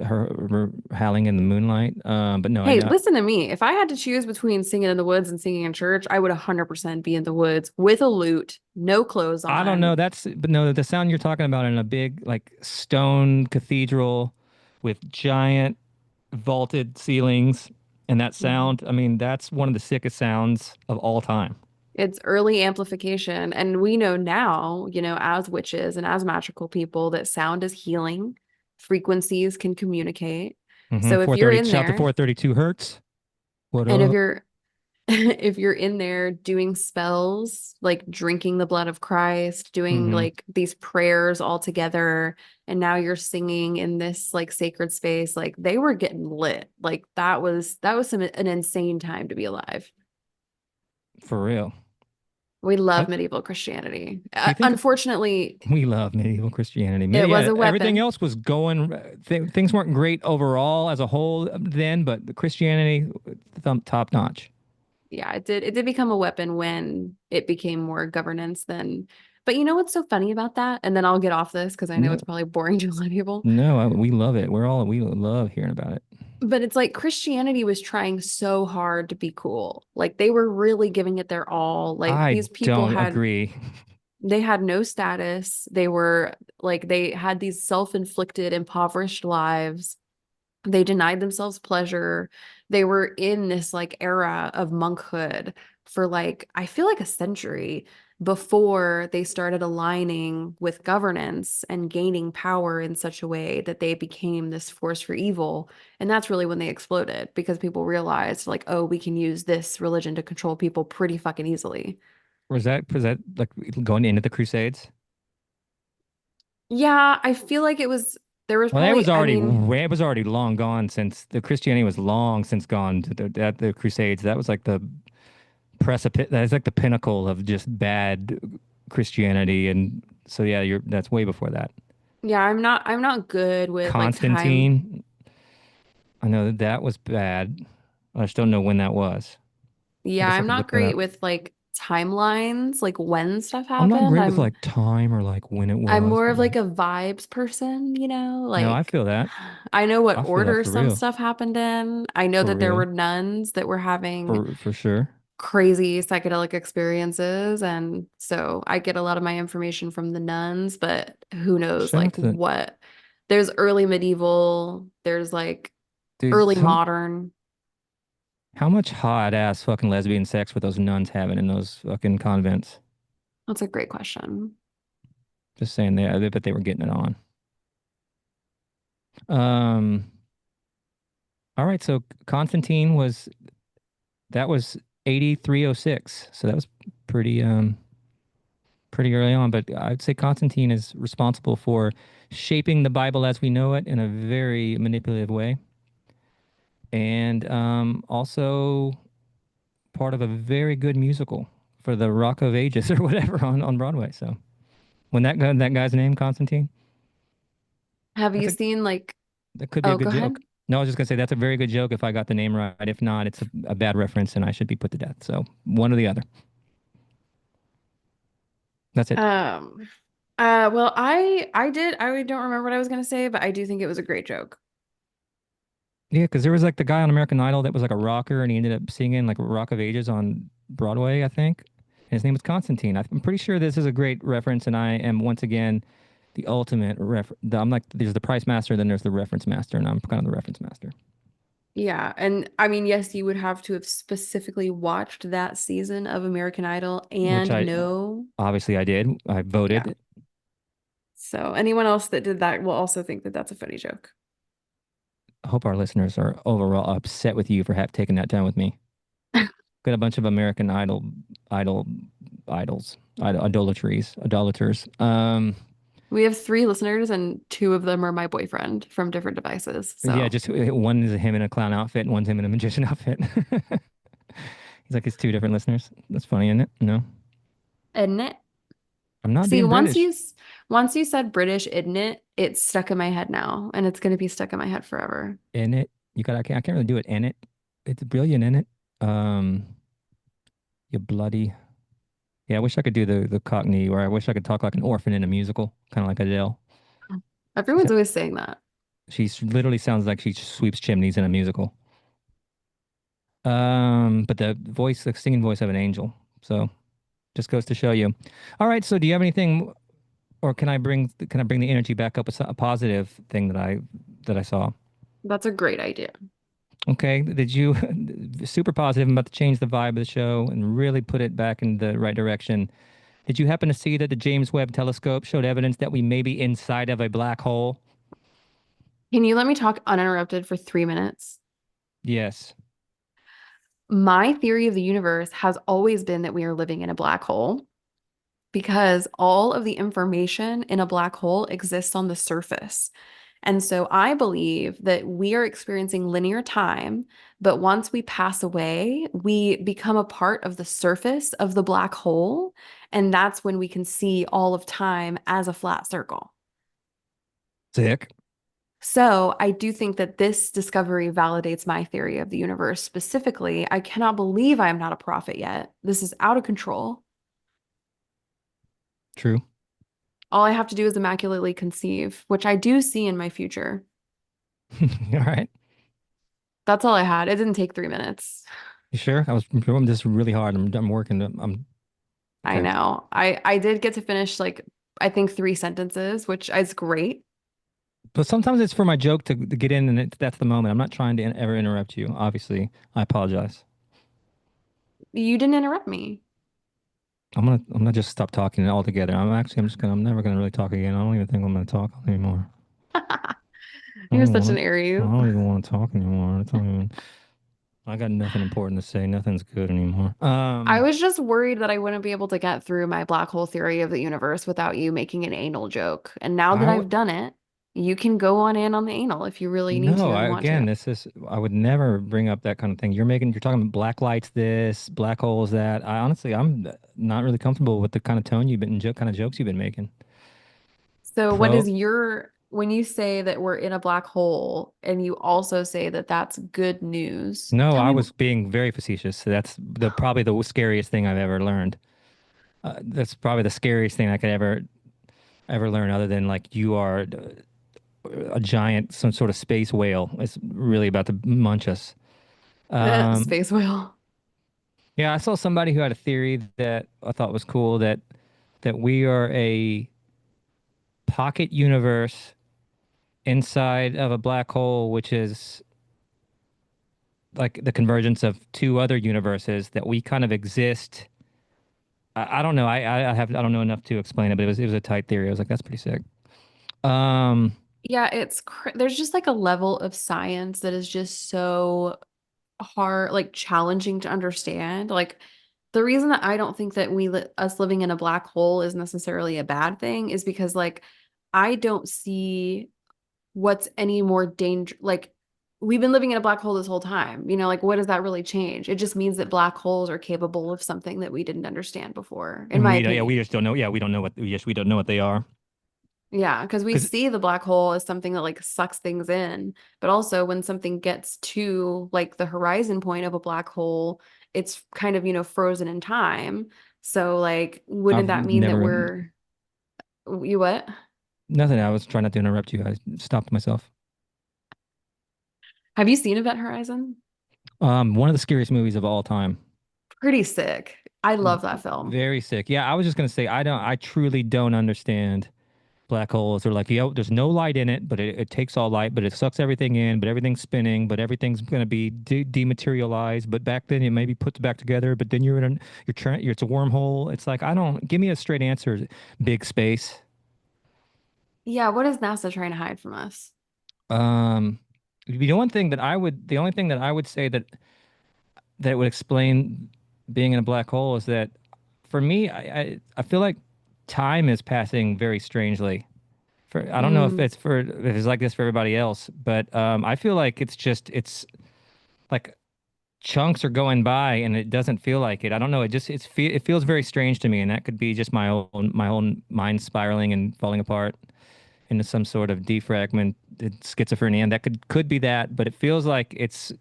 S4: howling in the moonlight. But no, I
S3: Hey,
S4: know.
S3: listen to me. If I had to choose between singing in the woods and singing in church, I would 100% be in the woods with a lute, no clothes
S4: I don't know.
S3: on.
S4: But no, the sound you're talking about in a big like stone cathedral with giant vaulted ceilings and that
S3: Mhm.
S4: sound, I mean, that's one of the sickest sounds of all time.
S3: It's early amplification. And we know now, as witches and as magical people, that sound is healing. Frequencies can communicate. So if you're
S4: 430,
S3: in
S4: shout to
S3: there
S4: 432 hertz. What
S3: and if
S4: up?
S3: you're if you're in there doing spells, like drinking the blood of Christ, doing
S4: hmm
S3: like these prayers all together, and now you're singing in this like sacred space, like they were getting lit. Like that was an insane time to be alive.
S4: For real.
S3: We love
S4: I,
S3: medieval Christianity.
S4: do you think
S3: Unfortunately,
S4: we love medieval Christianity?
S3: it was
S4: Yeah,
S3: a
S4: everything
S3: weapon.
S4: else was going, things weren't great overall as a whole then, but the Christianity, top notch.
S3: Yeah, it did become a weapon when it became more governance than. But you know what's so funny about that? And then I'll get off this because I know
S4: No,
S3: it's probably boring to a lot of people.
S4: no, we love it. We love hearing about it.
S3: But it's like Christianity was trying so hard to be cool. Like they were really giving it their all. Like
S4: I
S3: these people
S4: don't
S3: had
S4: agree.
S3: they had no status. They were like they had these self-inflicted impoverished lives. They denied themselves pleasure. They were in this like era of monkhood for like I feel like a century. before they started aligning with governance and gaining power in such a way that they became this force for evil. And that's really when they exploded, because people realized, like, oh, we can use this religion to control people pretty fucking easily.
S4: Was that like going into the Crusades?
S3: Yeah, I feel like there was
S4: Well, that was
S3: probably, I
S4: already
S3: mean,
S4: it was already long gone since the Christianity was long since gone to the Crusades. That was like the precipice. That's like the pinnacle of just bad Christianity, and so yeah, that's way before that.
S3: yeah, I'm not good with like time.
S4: Constantine, I know that that was bad. I just don't know when that was. I
S3: Yeah,
S4: guess I
S3: I'm
S4: could
S3: not
S4: look that
S3: great
S4: up.
S3: with like timelines, like when stuff
S4: I'm not
S3: happened.
S4: great with like time or like when it
S3: I'm
S4: was.
S3: more
S4: Or
S3: of like
S4: like,
S3: a vibes person,
S4: no, I
S3: like
S4: feel that.
S3: I know what
S4: I feel that
S3: order
S4: for
S3: some
S4: real,
S3: stuff happened in. I know
S4: for
S3: that there were
S4: real,
S3: nuns that were having
S4: for sure.
S3: crazy psychedelic experiences, and so I get a lot of my information from the nuns, but who knows
S4: Shout out
S3: like
S4: to the
S3: what. There's early medieval, there's like
S4: dude.
S3: early modern.
S4: How much hot ass fucking lesbian sex were those nuns having in those fucking convents?
S3: That's a great question.
S4: Just saying, I bet they were getting it on. Um, all right, so Constantine was that was 8306, so that was pretty pretty early on. But I'd say Constantine is responsible for shaping the Bible as we know it in a very manipulative way, and also part of a very good musical for the Rock of Ages or whatever on Broadway. So when that guy's name Constantine,
S3: Have
S4: that's
S3: you
S4: a
S3: seen like,
S4: that could be a
S3: oh,
S4: good
S3: go ahead.
S4: joke. No, I was just gonna say that's a very good joke if I got the name right. If not, it's a bad reference and I should be put to death. So one or the other. That's it.
S3: Um, well, I don't remember what I was gonna say, but I do think it was a great joke.
S4: Yeah, because there was like the guy on American Idol that was like a rocker and he ended up singing like Rock of Ages on Broadway, I think. His name was Constantine. I'm pretty sure this is a great reference, and I am once again the ultimate I'm like there's the price master, then there's the reference master, and I'm kind of the reference master.
S3: Yeah, and I mean, yes, you would have to have specifically watched that season of American Idol
S4: Which
S3: and
S4: I
S3: know.
S4: obviously I did. I
S3: Yeah.
S4: voted.
S3: So anyone else that did that will also think that that's a funny joke.
S4: I hope our listeners are overall upset with you for taking that time with me. Got a bunch of American idol, idolaters.
S3: We have three listeners, and two of them are my boyfriend from different devices.
S4: Yeah,
S3: So,
S4: just one is him in a clown outfit and one's him in a magician outfit. He's like his two different listeners. That's funny, isn't it? No,
S3: isn't it?
S4: I'm not
S3: See,
S4: being British.
S3: once you said British, isn't it? It's stuck in my head now, and it's gonna be stuck in my head forever.
S4: In it, I can't really do it in it. It's brilliant in it. Um, you bloody. Yeah, I wish I could do the Cockney, or I wish I could talk like an orphan in a musical, kind of like Adele. She
S3: Everyone's
S4: sa-
S3: always saying that.
S4: literally sounds like she sweeps chimneys in a musical. But the singing voice of an angel. So just goes to show you. All right. So do you have anything, or can I bring the energy back up with a positive thing that I saw?
S3: That's a great idea.
S4: Okay. Did you super positive? I'm about to change the vibe of the show and really put it back in the right direction. Did you happen to see that the James Webb Telescope showed evidence that we may be inside of a black hole?
S3: Can you let me talk uninterrupted for 3 minutes?
S4: Yes.
S3: My theory of the universe has always been that we are living in a black hole because all of the information in a black hole exists on the surface. And so I believe that we are experiencing linear time, but once we pass away, we become a part of the surface of the black hole. And that's when we can see all of time as a flat circle.
S4: Sick.
S3: So I do think that this discovery validates my theory of the universe. Specifically, I cannot believe I am not a prophet yet. This is out of control.
S4: True.
S3: All I have to do is immaculately conceive, which I do see in my future.
S4: All right.
S3: That's all I had. It didn't take 3 minutes.
S4: You sure? I was doing this really hard. I'm working. I'm
S3: I
S4: okay.
S3: know. I did get to finish like I think 3 sentences, which is great.
S4: But sometimes it's for my joke to get in, and that's the moment. I'm not trying to ever interrupt you. Obviously, I apologize.
S3: You didn't interrupt me.
S4: I'm gonna just stop talking altogether. I'm never gonna really talk again. I don't even think I'm gonna talk anymore. I don't
S3: You're
S4: even
S3: such an
S4: want I
S3: Aries.
S4: don't even want to talk anymore. I got nothing important to say. Nothing's good anymore.
S3: I was just worried that I wouldn't be able to get through my black hole theory of the universe without you making an anal joke. And now that
S4: I
S3: I've
S4: would
S3: done it, you can go on in on the anal if you really need to
S4: no.
S3: and want to.
S4: I would never bring up that kind of thing. You're talking about black lights, this black holes, that. I'm not really comfortable with the kind of tone you've been, kind of jokes you've been making.
S3: So what is
S4: Pro,
S3: your, when you say that we're in a black hole and you also say that that's good news,
S4: no,
S3: tell
S4: I
S3: me.
S4: was being very facetious. That's probably the scariest thing I've ever learned. That's probably the scariest thing I could ever learn, other than like you are a giant, some sort of space whale. It's really about to munch us. Um,
S3: Space whale.
S4: yeah, I saw somebody who had a theory that I thought was cool, that we are a pocket universe inside of a black hole, which is like the convergence of two other universes that we kind of exist. I don't know. I don't know enough to explain it, but it was a tight theory. I was like, that's pretty sick. Um,
S3: Yeah, there's just like a level of science that is just so hard, like challenging to understand. Like the reason that I don't think that us living in a black hole is necessarily a bad thing is because like I don't see what's any more danger like we've been living in a black hole this whole time. Like what does that really change? It just means that black holes are capable of something that we didn't understand before, in
S4: and
S3: my
S4: we
S3: opinion.
S4: just don't know. Yeah, we don't know what they are.
S3: Yeah, because we
S4: Because
S3: see the black hole as something that like sucks things in, but also when something gets to like the horizon point of a black hole, it's kind of, frozen in time. So like, wouldn't
S4: I've
S3: that mean that
S4: never
S3: you what?
S4: nothing. I was trying not to interrupt you. I stopped myself.
S3: Have you seen Event Horizon?
S4: One of the scariest movies of all time.
S3: Pretty sick. I love that film.
S4: Very sick. Yeah, I was just gonna say I truly don't understand black holes. They're like, yeah, there's no light in it, but it takes all light, but it sucks everything in, but everything's spinning, but everything's gonna be dematerialized. But back then it may be put back together, but then you're trying, it's a wormhole. It's like I don't give me a straight answer. Big space.
S3: Yeah, what is NASA trying to hide from us?
S4: Um, the only thing that I would say that would explain being in a black hole is that for me, I feel like time is passing very strangely. I don't know if
S3: Mm,
S4: if it's like this for everybody else, but I feel like it's like chunks are going by and it doesn't feel like it. I don't know. It feels very strange to me, and that could be just my own mind spiraling and falling apart into some sort of defragmented schizophrenia. And that could be that, but it feels like it's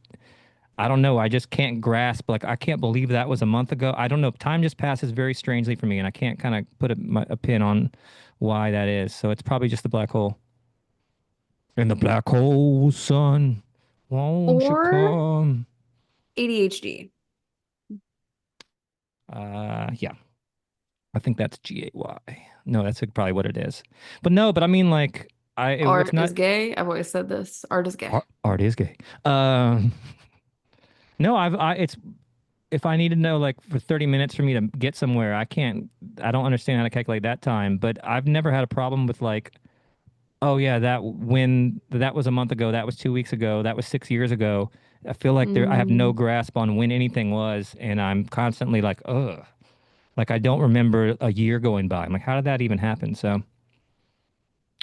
S4: I don't know. I just can't grasp. Like, I can't believe that was a month ago. I don't know. Time just passes very strangely for me, and I can't kind of put a pin on why that is. So it's probably just the black hole. And the black hole, son, won't you
S3: or
S4: come?
S3: ADHD.
S4: Yeah, I think that's GAY. No, that's probably what it is. But no, but I mean, like, it's
S3: Art
S4: not.
S3: is gay. I've always said this. Art is gay.
S4: Art is gay. Um, no, it's if I need to know like for 30 minutes for me to get somewhere, I don't understand how to calculate that time, but I've never had a problem with like, oh yeah, that was a month ago, that was 2 weeks ago, that was 6 years ago. I feel like I have no
S3: Mm,
S4: grasp on when anything was, and I'm constantly like, ugh, like I don't remember a year going by. I'm like, how did that even happen? So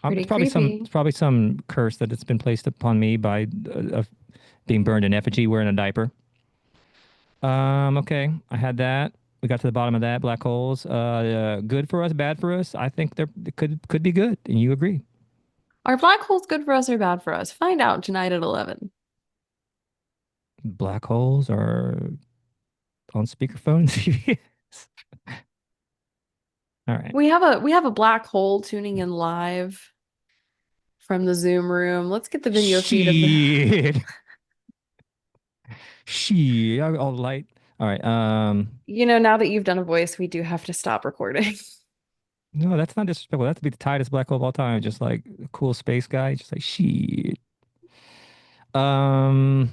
S3: pretty creepy.
S4: it's probably some curse that it's been placed upon me by being burned in effigy wearing a diaper. Okay, I had that. We got to the bottom of that. Black holes. Good for us, bad for us. I think it could be good, and you agree.
S3: Are black holes good for us or bad for us? Find out tonight at 11.
S4: Black holes are on speakerphone. All right.
S3: We have a black hole tuning in live from the Zoom room. Let's get the video feed of the
S4: Shit. Shit. All light. All right.
S3: Now that you've done a voice, we do have to stop recording.
S4: No, that's not disrespectful. That's be the tightest black hole of all time. Just like a cool space guy. Just like shit. Um,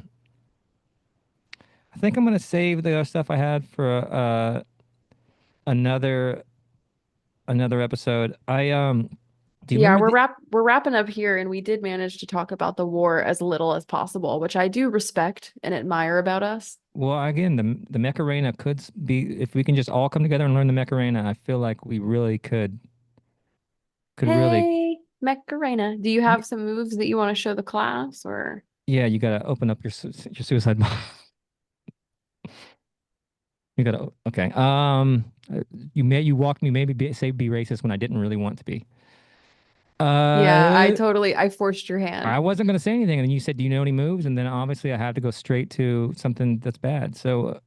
S4: I think I'm gonna save the stuff I had for another episode. Do you
S3: Yeah,
S4: remember
S3: we're wrapping up here, and we did manage to talk about the war as little as possible, which I do respect and admire about us.
S4: well, again, the Macarena be, if we can just all come together and learn the Macarena, I feel like we really could really.
S3: Hey, Macarena, do you have some moves that you want to show the class, or?
S4: Yeah, you gotta open up your suicide bomb. You gotta, okay. You walked me maybe be racist when I didn't really want to be.
S3: Yeah,
S4: Uh,
S3: I forced your
S4: I
S3: hand.
S4: wasn't gonna say anything, and then you said, "Do you know any moves?" And then obviously I had to go straight to something that's bad. So,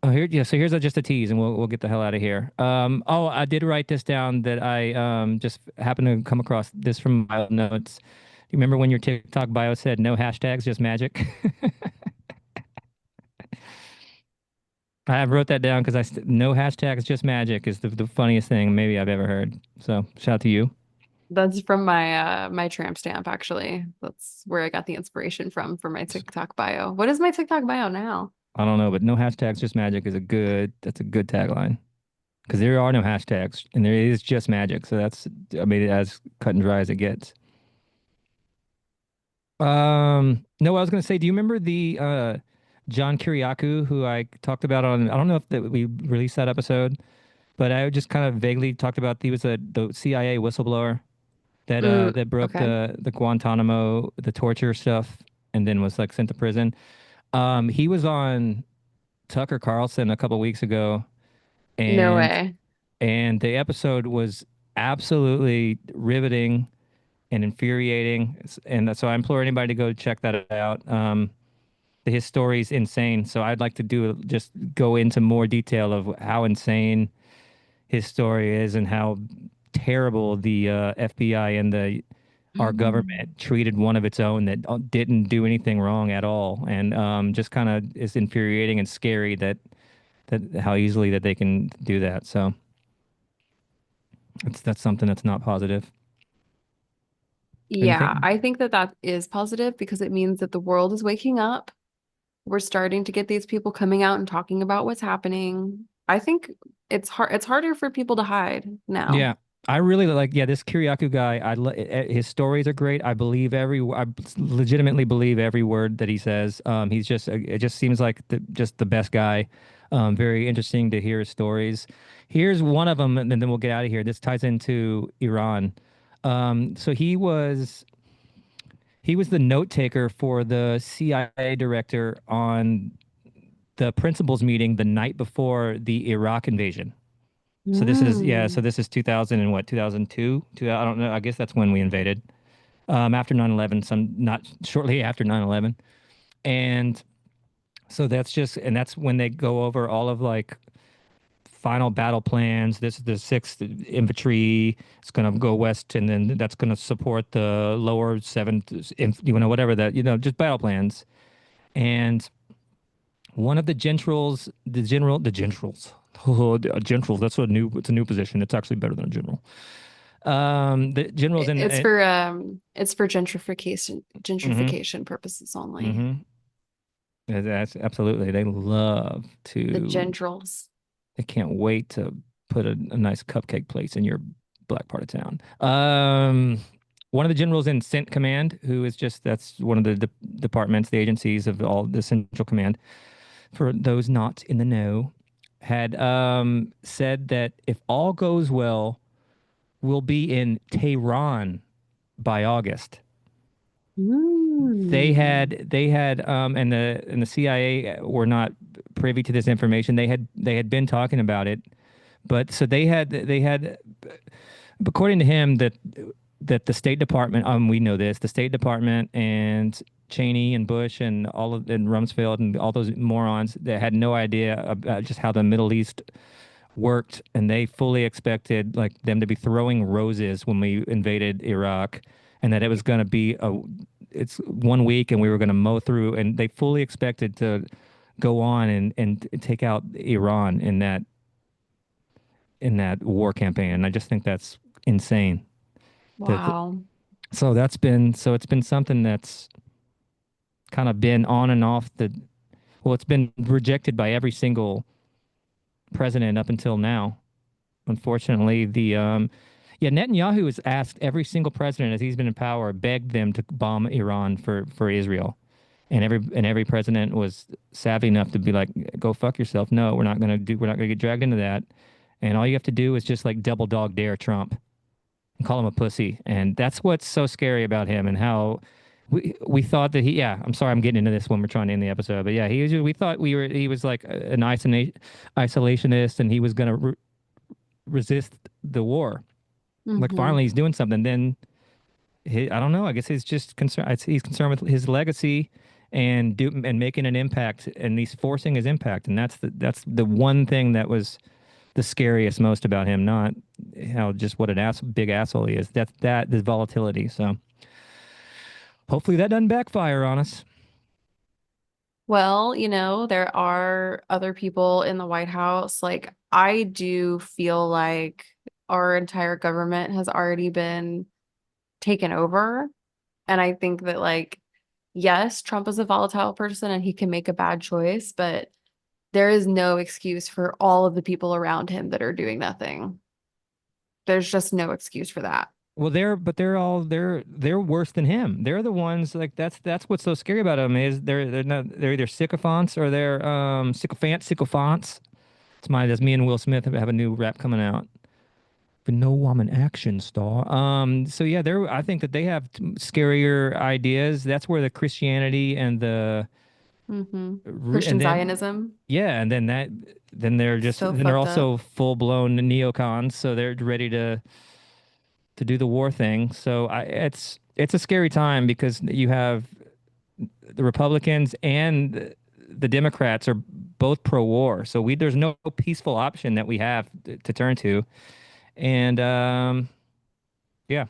S4: yeah. So here's just a tease, and we'll get the hell out of here. Oh, I did write this down that I just happened to come across this from my notes. Do you remember when your TikTok bio said no hashtags, just magic? I wrote that down because no hashtags, just magic is the funniest thing maybe I've ever heard. So shout out to you.
S3: That's from my tramp stamp, actually. That's where I got the inspiration from for my TikTok bio. What is my TikTok bio now?
S4: I don't know, but no hashtags, just magic is that's a good tagline because there are no hashtags and there is just magic. So that's, I mean, as cut and dry as it gets. No, I was gonna say, do you remember the John Kiriakou who I talked about on? I don't know if we released that episode, but I just kind of vaguely talked about he was the CIA whistleblower that broke
S3: Okay.
S4: the Guantanamo, the torture stuff, and then was like sent to prison. He was on Tucker Carlson a couple weeks ago,
S3: No
S4: and
S3: way.
S4: the episode was absolutely riveting and infuriating. And so I implore anybody to go check that out. His story's insane. So I'd like to just go into more detail of how insane his story is and how terrible the FBI and our government treated one of its own that didn't do anything wrong at all, and just kind of is infuriating and scary that how easily that they can do that. So that's something that's not positive.
S3: Yeah,
S4: Anything?
S3: I think that that is positive because it means that the world is waking up. We're starting to get these people coming out and talking about what's happening. I think it's harder for people to hide now.
S4: Yeah, I really like. Yeah, this Kiriakou guy. His stories are great. I legitimately believe every word that he says. He's just. It just seems like just the best guy. Very interesting to hear his stories. Here's one of them, and then we'll get out of here. This ties into Iran. So he was the note taker for the CIA director on the principals meeting the night before the Iraq invasion. So this is, yeah, so
S3: Mm.
S4: this is 2000 and what, 2002? I don't know. I guess that's when we invaded. After 9/11, not shortly after 9/11. And so that's when they go over all of like final battle plans. This is the 6th Infantry. It's going to go west, and then that's going to support the lower 7th, whatever that, just battle plans. And one of the generals, the generals, generals, it's a new position. It's actually better than a general. The generals in
S3: It's
S4: the,
S3: for
S4: mm-hmm,
S3: gentrification purposes only.
S4: mm-hmm. That's absolutely. They love
S3: The
S4: to,
S3: gendrils.
S4: they can't wait to put a nice cupcake place in your black part of town. One of the generals in Cent Command, that's one of the departments, the agencies of all the Central Command, for those not in the know, had said that if all goes well, we'll be in Tehran by August.
S3: Mm.
S4: And the CIA were not privy to this information. They had been talking about it, but so they had according to him that the State Department, we know this, the State Department and Cheney and Bush and and Rumsfeld and all those morons that had no idea about just how the Middle East worked, and they fully expected like them to be throwing roses when we invaded Iraq, and that it was going to be it's 1 week and we were going to mow through, and they fully expected to go on and take out Iran in that war campaign. And I just think that's insane. That
S3: Wow.
S4: so it's been something that's kind of been on and off it's been rejected by every single president up until now. Unfortunately, Netanyahu has asked every single president as he's been in power, begged them to bomb Iran for Israel. And every president was savvy enough to be like, go fuck yourself. No, we're not gonna get dragged into that. And all you have to do is just like double dog dare Trump and call him a pussy. And that's what's so scary about him and how we thought that I'm sorry I'm getting into this when we're trying to end the episode, but yeah, we thought he was like an isolationist and he was gonna resist the war. Like finally he's doing something. Then I don't know. I guess he's just concerned. He's concerned with his legacy and making an impact, and he's forcing his impact. And that's the one thing that was the scariest most about him. Not how just what an big asshole he is. The volatility. So hopefully that doesn't backfire on us.
S3: Well, there are other people in the White House. Like, I do feel like our entire government has already been taken over. And I think that, like, yes, Trump is a volatile person and he can make a bad choice, but there is no excuse for all of the people around him that are doing nothing. There's just no excuse for that.
S4: Well, they're worse than him. They're the ones like that's what's so scary about them is they're either sycophants or they're sycophants. It's that's me and Will Smith have a new rap coming out. But no, I'm an action star. So yeah, I think that they have scarier ideas. That's where the Christianity and the
S3: Christian Zionism.
S4: Yeah, and then they're just
S3: So
S4: then they're
S3: fucked
S4: also full blown neocons. So they're ready to do the war thing. So it's a scary time because you have the Republicans and the Democrats are both pro-war. So there's no peaceful option that we have to turn to. And yeah,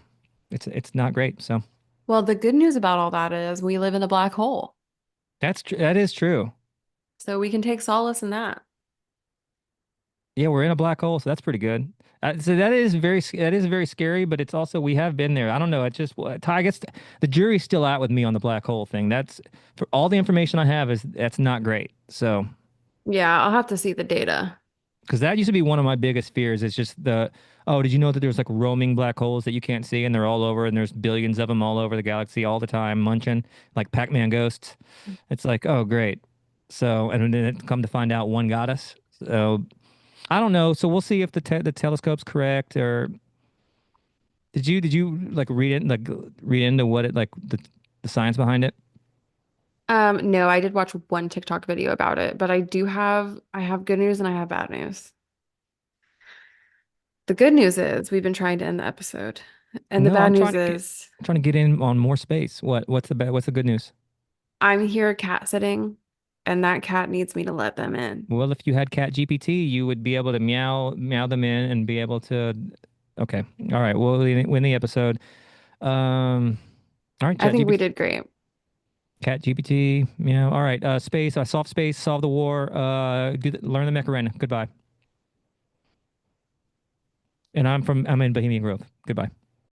S4: it's not great. So
S3: Well, the good news about all that is we live in a black hole.
S4: that is true.
S3: So we can take solace in that.
S4: Yeah, we're in a black hole, so that's pretty good. So that is very scary, but it's also we have been there. I don't know. It's just I guess the jury's still out with me on the black hole thing. That's for all the information I have that's not great. So
S3: Yeah, I'll have to see the data.
S4: because that used to be one of my biggest fears. It's just did you know that there's like roaming black holes that you can't see and they're all over and there's billions of them all over the galaxy all the time munching like Pac-Man ghosts. It's like, oh great. So and then it come to find out one got us. So I don't know. So we'll see if the telescope's correct or did you like read into what it like the science behind it?
S3: No, I did watch one TikTok video about it, but I have good news and I have bad news. The good news is we've been trying to end the episode. And the
S4: No,
S3: bad
S4: I'm
S3: news
S4: trying to
S3: is
S4: I'm trying to get in on more space. What's the good news?
S3: I'm here cat sitting and that cat needs me to let them in.
S4: Well, if you had Cat GPT, you would be able to meow them in and be able to. Okay, all right. We'll win the episode. All right.
S3: I think we
S4: ChatGPT,
S3: did great.
S4: Cat GPT. Meow. All right. Space. Solve space. Solve the war. Learn the Macarena. Goodbye. And I'm in Bohemian Grove. Goodbye.